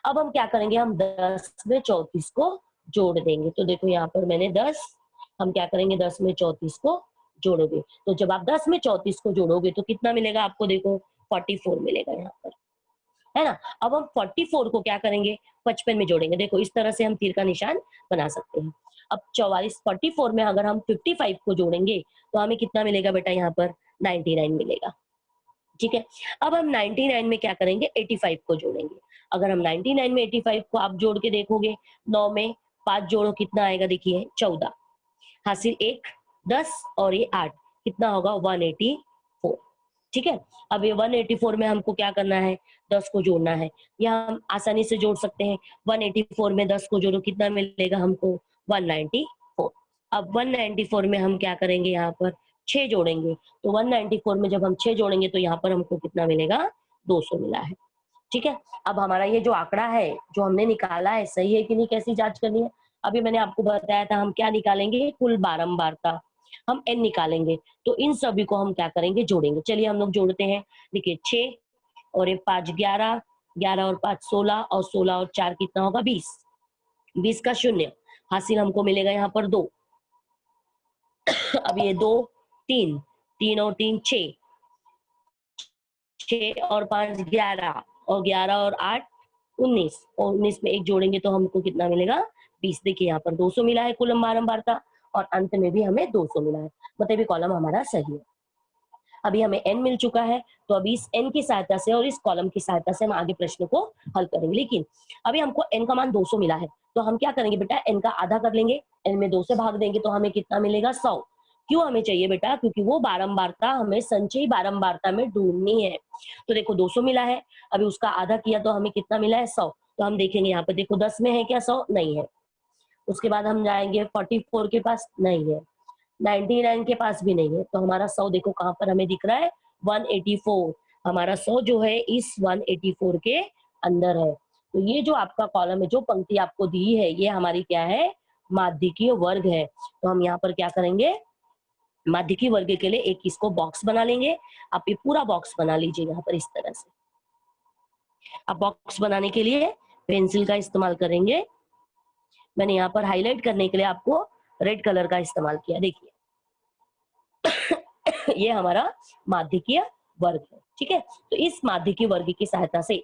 अब हम क्या करेंगे, हम 10 में 34 को जोड़ देंगे। तो देखो यहाँ पर मैंने 10, हम क्या करेंगे 10 में 34 को जोड़ोगे, तो जब आप 10 में 34 को जोड़ोगे तो कितना मिलेगा आपको? देखो 44 मिलेगा यहाँ पर, है ना। अब हम 44 को क्या करेंगे? 55 में जोड़ेंगे। देखो इस तरह से हम तीर का निशान बना सकते हैं। अब 44 में अगर हम 55 को जोड़ेंगे तो हमें कितना मिलेगा बेटा? यहाँ पर 99 मिलेगा। ठीक है, अब हम 99 में क्या करेंगे? 85 को जोड़ेंगे। अगर हम 99 में 85 को आप जोड़ के देखोगे, 9 में 5 जोड़ो कितना आएगा? देखिए 14, हासिल 1, 10 और ये 8, कितना होगा? 184। ठीक है, अब ये 184 में हमको क्या करना है? 10 को जोड़ना है। या हम आसानी से जोड़ सकते हैं, 184 में 10 को जोड़ो कितना मिलेगा हमको? 194। अब 194 में हम क्या करेंगे? यहाँ पर 6 जोड़ेंगे। तो 194 में जब हम 6 जोड़ेंगे तो यहाँ पर हमको कितना मिलेगा? 200 मिला है। ठीक है, अब हमारा ये जो आंकड़ा है जो हमने निकाला है सही है कि नहीं, कैसी जांच करनी है? अभी मैंने आपको बताया था हम क्या निकालेंगे? कुल बारंबारता, हम n निकालेंगे। तो इन सभी को हम क्या करेंगे? जोड़ेंगे। चलिए हम लोग जोड़ते हैं। देखिए 6 और ये 5 11, 11 और 5 16 और 16 और 4 कितना होगा? 20, 20 का शून्य, हासिल हमको मिलेगा यहाँ पर 2। अब ये 2 3 3 और 3 6 6 और 5 11 और 11 और 8 19 और 19 में 1 जोड़ेंगे तो हमको कितना मिलेगा 20। देखिए यहाँ पर 200 मिला है कुल बारंबारता और अंत में भी हमें 200 मिला है, मतलब ये कॉलम हमारा सही है। अभी हमें n मिल चुका है, तो अभी इस n की सहायता से और इस कॉलम की सहायता से हम आगे प्रश्न को हल करेंगे। लेकिन अभी हमको n का मान 200 मिला है, तो हम क्या करेंगे बेटा, n का आधा कर लेंगे, n में 2 से भाग देंगे तो हमें कितना मिलेगा 100। क्यों हमें चाहिए बेटा, क्योंकि वो बारंबारता हमें संचयी बारंबारता में ढूंढनी है। तो देखो 200 मिला है, अभी उसका आधा किया तो हमें कितना मिला है 100। तो हम देखेंगे यहाँ पर, देखो 10 में है क्या 100, नहीं है। उसके बाद हम जाएंगे 44 के पास, नहीं है। 99 के पास भी नहीं है, तो हमारा 100 देखो कहां पर हमें दिख रहा है 184। हमारा 100 जो है इस 184 के अंदर है। तो ये जो आपका कॉलम है, जो पंक्ति आपको दी है, ये हमारी क्या है, माध्यिकीय वर्ग है। तो हम यहाँ पर क्या करेंगे, माध्यिकीय वर्ग के लिए एक इसको बॉक्स बना लेंगे। आप ये पूरा बॉक्स बना लीजिए यहाँ पर इस तरह से। अब बॉक्स बनाने के लिए पेंसिल का इस्तेमाल करेंगे। मैंने यहाँ पर हाईलाइट करने के लिए आपको रेड कलर का इस्तेमाल किया। देखिए ये हमारा माध्यिकीय वर्ग है, ठीक है। तो इस माध्यिकीय वर्ग की सहायता से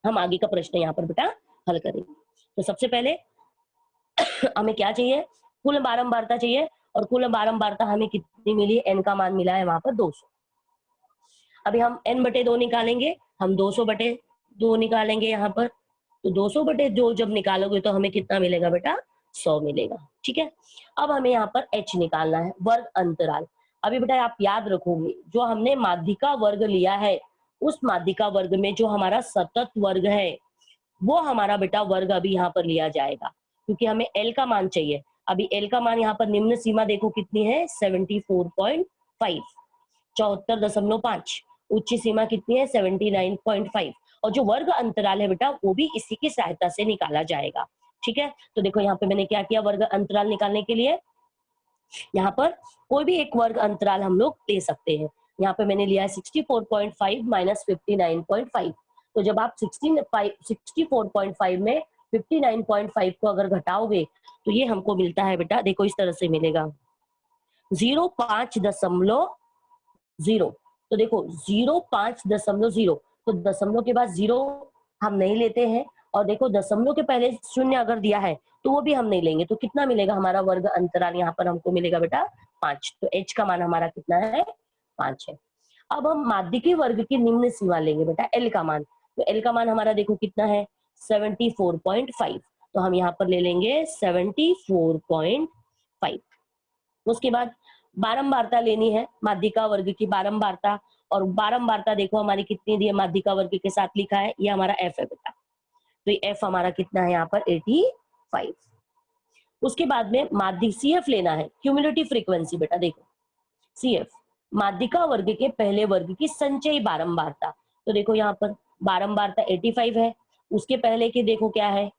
हम आगे का प्रश्न यहाँ पर बेटा हल करेंगे। तो सबसे पहले हमें क्या चाहिए, कुल बारंबारता चाहिए, और कुल बारंबारता हमें कितनी मिली, n का मान मिला है वहां पर 200। अभी हम n बटे 2 निकालेंगे, हम 200 बटे 2 निकालेंगे यहाँ पर। तो 200 बटे 2 जब निकालोगे तो हमें कितना मिलेगा बेटा, 100 मिलेगा, ठीक है। अब हमें यहाँ पर h निकालना है, वर्ग अंतराल। अभी बेटा आप याद रखोगे, जो हमने माध्यिका वर्ग लिया है, उस माध्यिका वर्ग में जो हमारा सतत वर्ग है, वो हमारा बेटा वर्ग अभी यहाँ पर लिया जाएगा, क्योंकि हमें l का मान चाहिए। अभी l का मान यहाँ पर निम्न सीमा देखो कितनी है, 74.5, 74.5। उच्च सीमा कितनी है, 79.5। और जो वर्ग अंतराल है बेटा, वो भी इसी की सहायता से निकाला जाएगा, ठीक है। तो देखो यहाँ पे मैंने क्या किया, वर्ग अंतराल निकालने के लिए यहाँ पर कोई भी एक वर्ग अंतराल हम लोग ले सकते हैं। यहाँ पे मैंने लिया है 64.5 माइनस 59.5। तो जब आप 64.5 में 59.5 को अगर घटाओगे तो ये हमको मिलता है बेटा, देखो इस तरह से मिलेगा 05.0। तो देखो 05.0, तो दशमलव के बाद 0 हम नहीं लेते हैं, और देखो दशमलव के पहले शून्य अगर दिया है तो वो भी हम नहीं लेंगे। तो कितना मिलेगा हमारा वर्ग अंतराल, यहाँ पर हमको मिलेगा बेटा 5। तो h का मान हमारा कितना है, 5 है। अब हम माध्यिकी वर्ग की निम्न सीमा लेंगे बेटा, l का मान। तो l का मान हमारा देखो कितना है, 74.5। तो हम यहाँ पर ले लेंगे 74.5। उसके बाद बारंबारता लेनी है, माध्यिका वर्ग की बारंबारता। और बारंबारता देखो हमारी कितनी दी है, माध्यिका वर्ग के साथ लिखा है, ये हमारा f है बेटा। तो ये f हमारा कितना है यहाँ पर 85। उसके बाद में माध्यिक CF लेना है, क्यूमुलेटिव फ्रीक्वेंसी बेटा। देखो CF माध्यिका वर्ग के पहले वर्ग की संचयी बारंबारता। तो देखो यहाँ पर बारंबारता 85 है, उसके पहले की देखो क्या है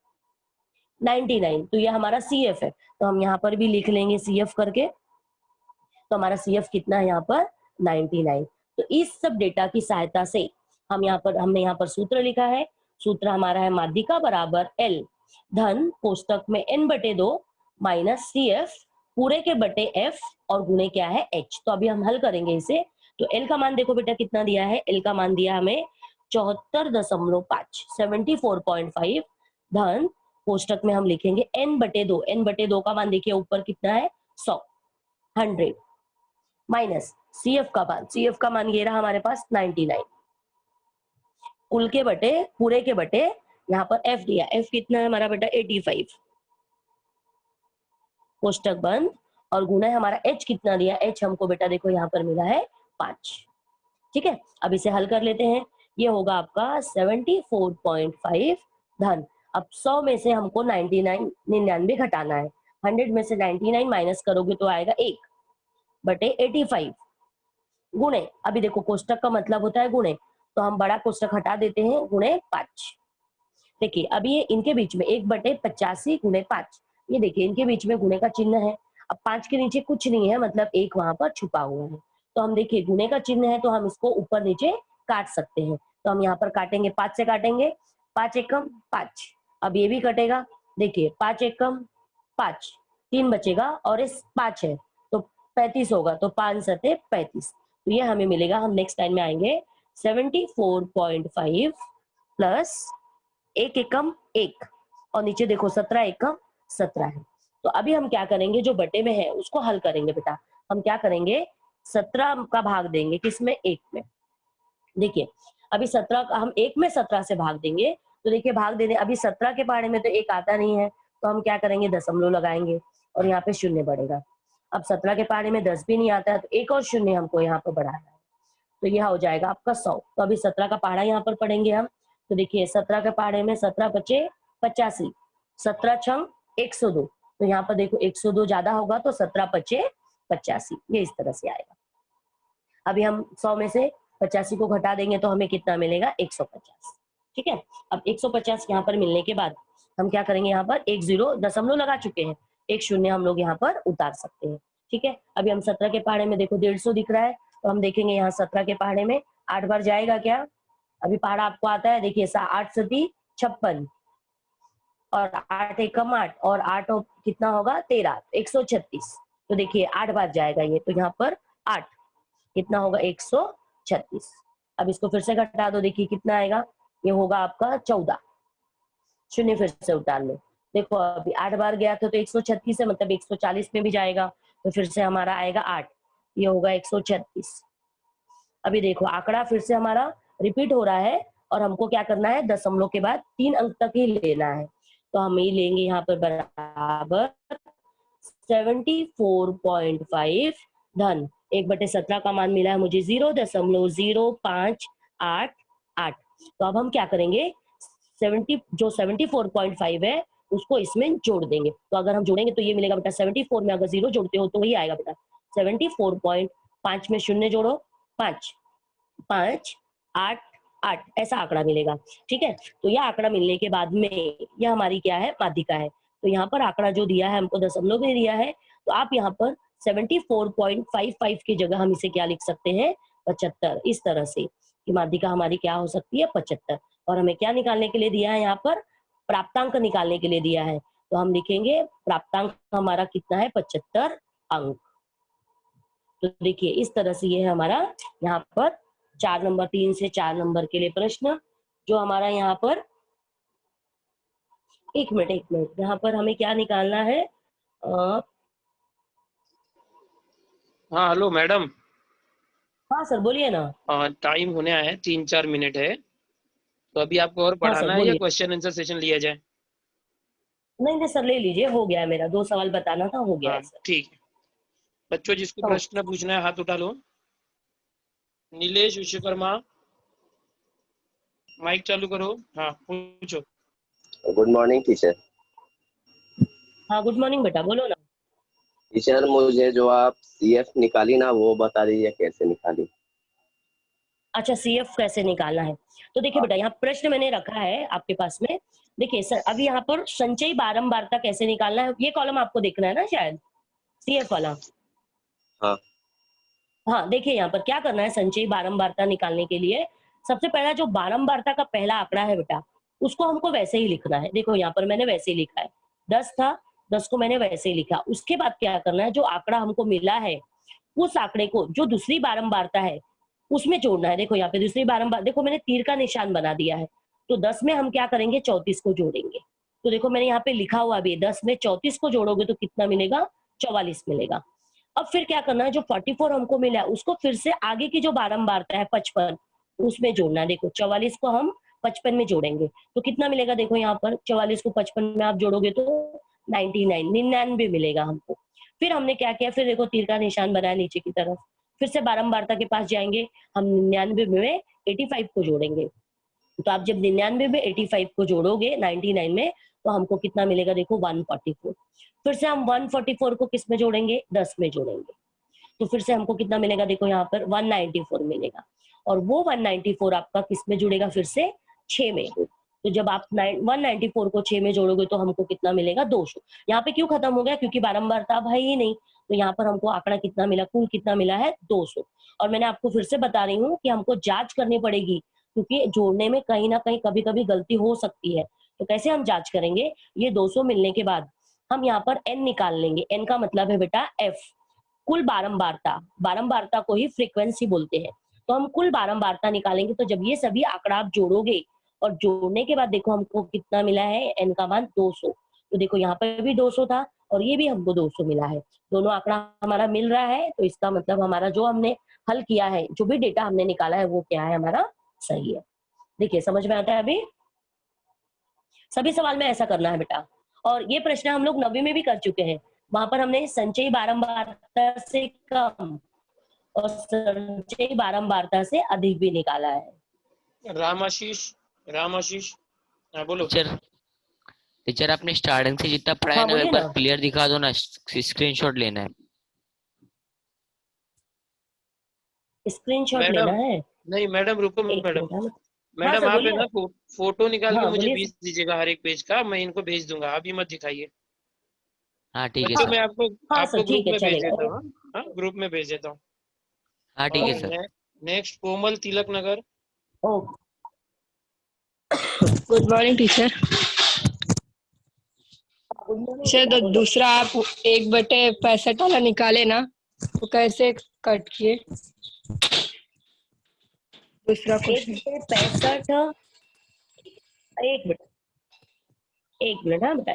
99। तो ये हमारा CF है, तो हम यहाँ पर भी लिख लेंगे CF करके। तो हमारा CF कितना है यहाँ पर 99। तो इस सब डेटा की सहायता से हम यहाँ पर, हमने यहाँ पर सूत्र लिखा है। सूत्र हमारा है माध्यिका बराबर L धन कोष्टक में n बटे 2 माइनस CF पूरे के बटे F और गुणे क्या है H। तो अभी हम हल करेंगे इसे। तो L का मान देखो बेटा कितना दिया है, L का मान दिया हमें 74.5, 74.5 धन कोष्टक में हम लिखेंगे n बटे 2। n बटे 2 का मान देखिए ऊपर कितना है 100, 100 माइनस CF का मान, CF का मान ये रहा हमारे पास 99। कुल के बटे पूरे के बटे यहाँ पर F दिया, F कितना है हमारा बेटा 85, कोष्टक बंद, और गुना है हमारा H कितना दिया, H हमको बेटा देखो यहाँ पर मिला है 5, ठीक है। अब इसे हल कर लेते हैं, ये होगा आपका 74.5 धन, अब 100 में से हमको 99 घटाना है, 100 में से 99 माइनस करोगे तो आएगा 1 बटे 85 गुणे, अभी देखो कोष्टक का मतलब होता है गुणे, तो हम बड़ा कोष्टक हटा देते हैं, गुणे 5। देखिए अभी ये इनके बीच में 1 बटे 85 गुणे 5, ये देखिए इनके बीच में गुणे का चिन्ह है। अब 5 के नीचे कुछ नहीं है, मतलब 1 वहां पर छुपा हुआ है। तो हम देखिए गुणे का चिन्ह है, तो हम इसको ऊपर नीचे काट सकते हैं। तो हम यहाँ पर काटेंगे, 5 से काटेंगे, 5 एकम 5। अब ये भी कटेगा, देखिए 5 एकम 5, 3 बचेगा और इस 5 है, तो 35 होगा, तो 5 सते 35, तो ये हमें मिलेगा। हम नेक्स्ट लाइन में आएंगे 74.5 प्लस 1 एकम 1 और नीचे देखो 17 एकम 17 है। तो अभी हम क्या करेंगे, जो बटे में है उसको हल करेंगे बेटा। हम क्या करेंगे, 17 का भाग देंगे किसमें, 1 में। देखिए अभी 17 का हम 1 में 17 से भाग देंगे, तो देखिए भाग देने, अभी 17 के पहाड़े में तो 1 आता नहीं है, तो हम क्या करेंगे, दशमलव लगाएंगे और यहाँ पे शून्य बढ़ेगा। अब 17 के पहाड़े में 10 भी नहीं आता है, तो 1 और शून्य हमको यहाँ पर बढ़ाना है, तो यह हो जाएगा आपका 100। तो अभी 17 का पहाड़ा यहाँ पर पढ़ेंगे हम। तो देखिए 17 के पहाड़े में 17 बचे 85, 17 छंग 102, तो यहाँ पर देखो 102 ज्यादा होगा, तो 17 बचे 85, ये इस तरह से आएगा। अभी हम 100 में से 85 को घटा देंगे तो हमें कितना मिलेगा, 150। ठीक है, अब 150 यहाँ पर मिलने के बाद हम क्या करेंगे, यहाँ पर 1 0 दशमलव लगा चुके हैं, 1 शून्य हम लोग यहाँ पर उतार सकते हैं। ठीक है, अभी हम 17 के पहाड़े में देखो 150 दिख रहा है, तो हम देखेंगे यहाँ 17 के पहाड़े में 8 बार जाएगा क्या। अभी पहाड़ा आपको आता है, देखिए 8 सती 56 और 8 एकम 8 और 8 कितना होगा 13, 136। तो देखिए 8 बार जाएगा ये, तो यहाँ पर 8 कितना होगा 136। अब इसको फिर से घटा दो, देखिए कितना आएगा, ये होगा आपका 14, शून्य फिर से उतार लो। देखो अभी 8 बार गया था तो 136 है, मतलब 140 में भी जाएगा, तो फिर से हमारा आएगा 8, ये होगा 136। अभी देखो आंकड़ा फिर से हमारा रिपीट हो रहा है और हमको क्या करना है, दशमलव के बाद 3 अंक तक ही लेना है, तो हम ये लेंगे यहाँ पर बराबर 74.5 धन 1/17 का मान मिला है मुझे 0.0588। तो अब हम क्या करेंगे, 74.5 है उसको इसमें जोड़ देंगे। तो अगर हम जोड़ेंगे तो ये मिलेगा बेटा, 74 में अगर 0 जोड़ते हो तो वही आएगा बेटा 74.5 में शून्य जोड़ो 5 5 8 8, ऐसा आंकड़ा मिलेगा। ठीक है, तो यह आंकड़ा मिलने के बाद में यह हमारी क्या है, माध्यिका है। तो यहाँ पर आंकड़ा जो दिया है हमको दशमलव में दिया है, तो आप यहाँ पर 74.55 की जगह हम इसे क्या लिख सकते हैं, 75। इस तरह से कि माध्यिका हमारी क्या हो सकती है, 75। और हमें क्या निकालने के लिए दिया है, यहाँ पर प्राप्तांक निकालने के लिए दिया है, तो हम लिखेंगे प्राप्तांक हमारा कितना है, 75 अंक। तो देखिए इस तरह से ये है हमारा यहाँ पर 4 नंबर, 3 से 4 नंबर के लिए प्रश्न, जो हमारा यहाँ पर 1 मिनट यहाँ पर हमें क्या निकालना है। हाँ हेलो मैडम। हाँ सर बोलिए ना। टाइम होने आया है, 3-4 मिनट है, तो अभी आपको और हाँ सर पढ़ाना है या बोलिए। क्वेश्चन आंसर सेशन लिया जाए? नहीं नहीं सर ले लीजिए, हो गया है मेरा, 2 सवाल बताना था, हो गया हाँ है सर। ठीक है। बच्चों जिसको तो प्रश्न पूछना है हाथ उठा लो। नीलेश विश्वकर्मा, माइक चालू करो। हाँ पूछो। Good morning teacher. हाँ गुड मॉर्निंग बेटा, बोलो ना। टीचर मुझे जो आप सीएफ निकाली ना वो बता दीजिए कैसे निकाली। अच्छा सीएफ कैसे निकालना है, तो देखिए बेटा यहाँ प्रश्न मैंने रखा है आपके पास में। देखिए सर अभी यहाँ पर संचयी बारंबारता कैसे निकालना है, ये कॉलम आपको देखना है ना शायद, सीएफ वाला। हाँ हाँ देखिए यहाँ पर क्या करना है, संचयी बारंबारता निकालने के लिए सबसे पहला जो बारंबारता का पहला आंकड़ा है बेटा, उसको हमको वैसे ही लिखना है। देखो यहाँ पर मैंने वैसे ही लिखा है, 10 था, 10 को मैंने वैसे ही लिखा। उसके बाद क्या करना है, जो आंकड़ा हमको मिला है उस आंकड़े को जो दूसरी बारंबारता है उसमें जोड़ना है। देखो यहाँ पे दूसरी बारंबार, देखो मैंने तीर का निशान बना दिया है, तो 10 में हम क्या करेंगे, 34 को जोड़ेंगे। तो देखो मैंने यहाँ पे लिखा हुआ भी, 10 में 34 को जोड़ोगे तो कितना मिलेगा, 44 मिलेगा। अब फिर क्या करना है, जो 44 हमको मिला है उसको फिर से आगे की जो बारंबारता है 55 उसमें जोड़ना है। देखो 44 को हम 55 में जोड़ेंगे तो कितना मिलेगा, देखो यहाँ पर 44 को 55 में आप जोड़ोगे तो 99 मिलेगा हमको। फिर हमने क्या किया, फिर देखो तीर का निशान बनाया नीचे की तरफ, फिर से बारंबारता के पास जाएंगे, हम 99 में 85 को जोड़ेंगे। तो आप जब 99 में 85 को जोड़ोगे 99 में, तो हमको कितना मिलेगा, देखो 144। फिर से हम 144 को किस में जोड़ेंगे, 10 में जोड़ेंगे, तो फिर से हमको कितना मिलेगा, देखो यहाँ पर 194 मिलेगा। और वो 194 आपका किस में जुड़ेगा, फिर से 6 में। तो जब आप 194 को 6 में जोड़ोगे तो हमको कितना मिलेगा, 200। यहाँ पे क्यों खत्म हो गया, क्योंकि बारंबारता अब है ही नहीं, तो यहाँ पर हमको आंकड़ा कितना मिला, कुल कितना मिला है, 200। और मैंने आपको फिर से बता रही हूँ कि हमको जांच करनी पड़ेगी, क्योंकि जोड़ने में कहीं ना कहीं कभी कभी गलती हो सकती है। तो कैसे हम जांच करेंगे, ये 200 मिलने के बाद हम यहाँ पर n निकाल लेंगे। n का मतलब है बेटा f, कुल बारंबारता को ही फ्रीक्वेंसी बोलते हैं। तो हम कुल बारंबारता निकालेंगे, तो जब ये सभी आंकड़ा आप जोड़ोगे और जोड़ने के बाद देखो हमको कितना मिला है, n का मान 200। तो देखो यहाँ पर भी 200 था और ये भी हमको 200 मिला है, दोनों आंकड़ा हमारा मिल रहा है। तो इसका मतलब हमारा जो हमने हल किया है, जो भी डेटा हमने निकाला है वो क्या है, हमारा सही है। देखिए समझ में आता है अभी? सभी सवाल में ऐसा करना है बेटा। और ये प्रश्न हम लोग 9वीं में भी कर चुके हैं, वहां पर हमने संचयी बारंबारता से कम और संचयी बारंबारता से अधिक भी निकाला है। रामाशीष, हाँ बोलो। टीचर आपने स्टार्टिंग से जितना पढ़ाया हाँ, ना, एक बोलिए बार ना। क्लियर दिखा दो ना, स्क्रीनशॉट लेना है। स्क्रीनशॉट मैडम, लेना है? नहीं मैडम रुको एक मैडम, मिनट। हाँ मैडम सर, आप है बोलिए। ना फोटो निकाल के हाँ मुझे बोलिए। भेज दीजिएगा हर एक पेज का, मैं इनको भेज दूंगा, अभी मत दिखाइए। हाँ ठीक है बच्चों सर। मैं आपको हाँ सर, आपको ग्रुप ठीक है, में भेज देता चलेगा। हूँ। हाँ ग्रुप में भेज देता हूँ। हाँ ठीक है और sir. Next Komal Tilak Nagar. Okay. Good morning teacher. Sir तो दूसरा आप 1/65 वाला निकाले ना, तो कैसे कट किए दूसरा क्वेश्चन? 1/65। एक मिनट हाँ बेटा,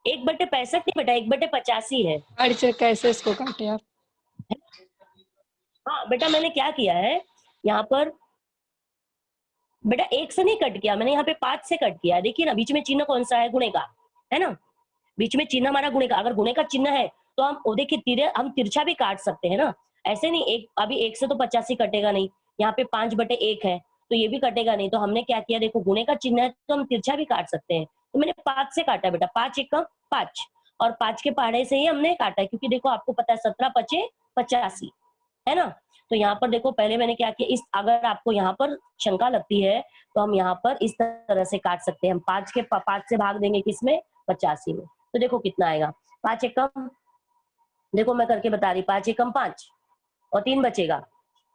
1/65 नहीं बेटा, 1/85 है। अरे सर कैसे इसको काटे आप? हाँ बेटा, मैंने क्या किया है यहाँ पर, बेटा 1 से नहीं कट किया मैंने, यहाँ पे 5 से कट किया। देखिए ना, बीच में चिन्ह कौन सा है, गुणे का है ना, बीच में चिन्ह हमारा गुणे का। अगर गुणे का चिन्ह है तो हम वो देखिए तीरे हम तिरछा भी काट सकते हैं ना, ऐसे नहीं। एक अभी 1 से तो 85 कटेगा नहीं, यहाँ पे 5/1 है तो ये भी कटेगा नहीं। तो हमने क्या किया, देखो गुणे का चिन्ह है तो हम तिरछा भी काट सकते हैं। तो मैंने 5 से काटा बेटा, 5 एकम 5, और 5 के पहाड़े से ही हमने काटा, क्योंकि देखो आपको पता है 17×5 = 85 है ना। तो यहाँ पर देखो पहले मैंने क्या किया, इस अगर आपको यहाँ पर शंका लगती है तो हम यहाँ पर इस तरह से काट सकते हैं। हम 5 से भाग देंगे किसमें, 85 में। तो देखो कितना आएगा, 5 एकम, देखो मैं करके बता रही, 5 एकम 5 और 3 बचेगा,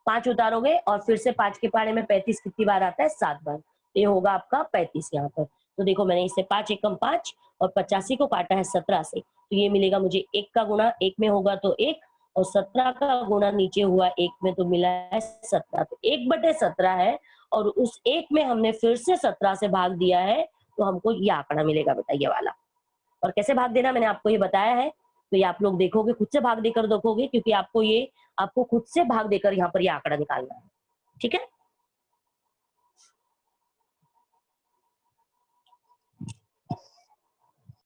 5 उतारोगे और फिर से 5 के पहाड़े में 35 कितनी बार आता है, 7 बार। ये होगा आपका 35 यहाँ पर। तो देखो मैंने इसे 5 एकम 5 और 85 को काटा है 17 से, तो ये मिलेगा मुझे 1 का गुणा 1 में होगा तो 1, और 17 का गुणा नीचे हुआ 1 में तो मिला है 17। तो 1/17 है, और उस 1 में हमने फिर से 17 से भाग दिया है, तो हमको ये आंकड़ा मिलेगा बेटा, ये वाला। और कैसे भाग देना मैंने आपको ये बताया है, तो ये आप लोग देखोगे, खुद से भाग देकर देखोगे, क्योंकि आपको खुद से भाग देकर यहाँ पर ये आंकड़ा निकालना है। ठीक है।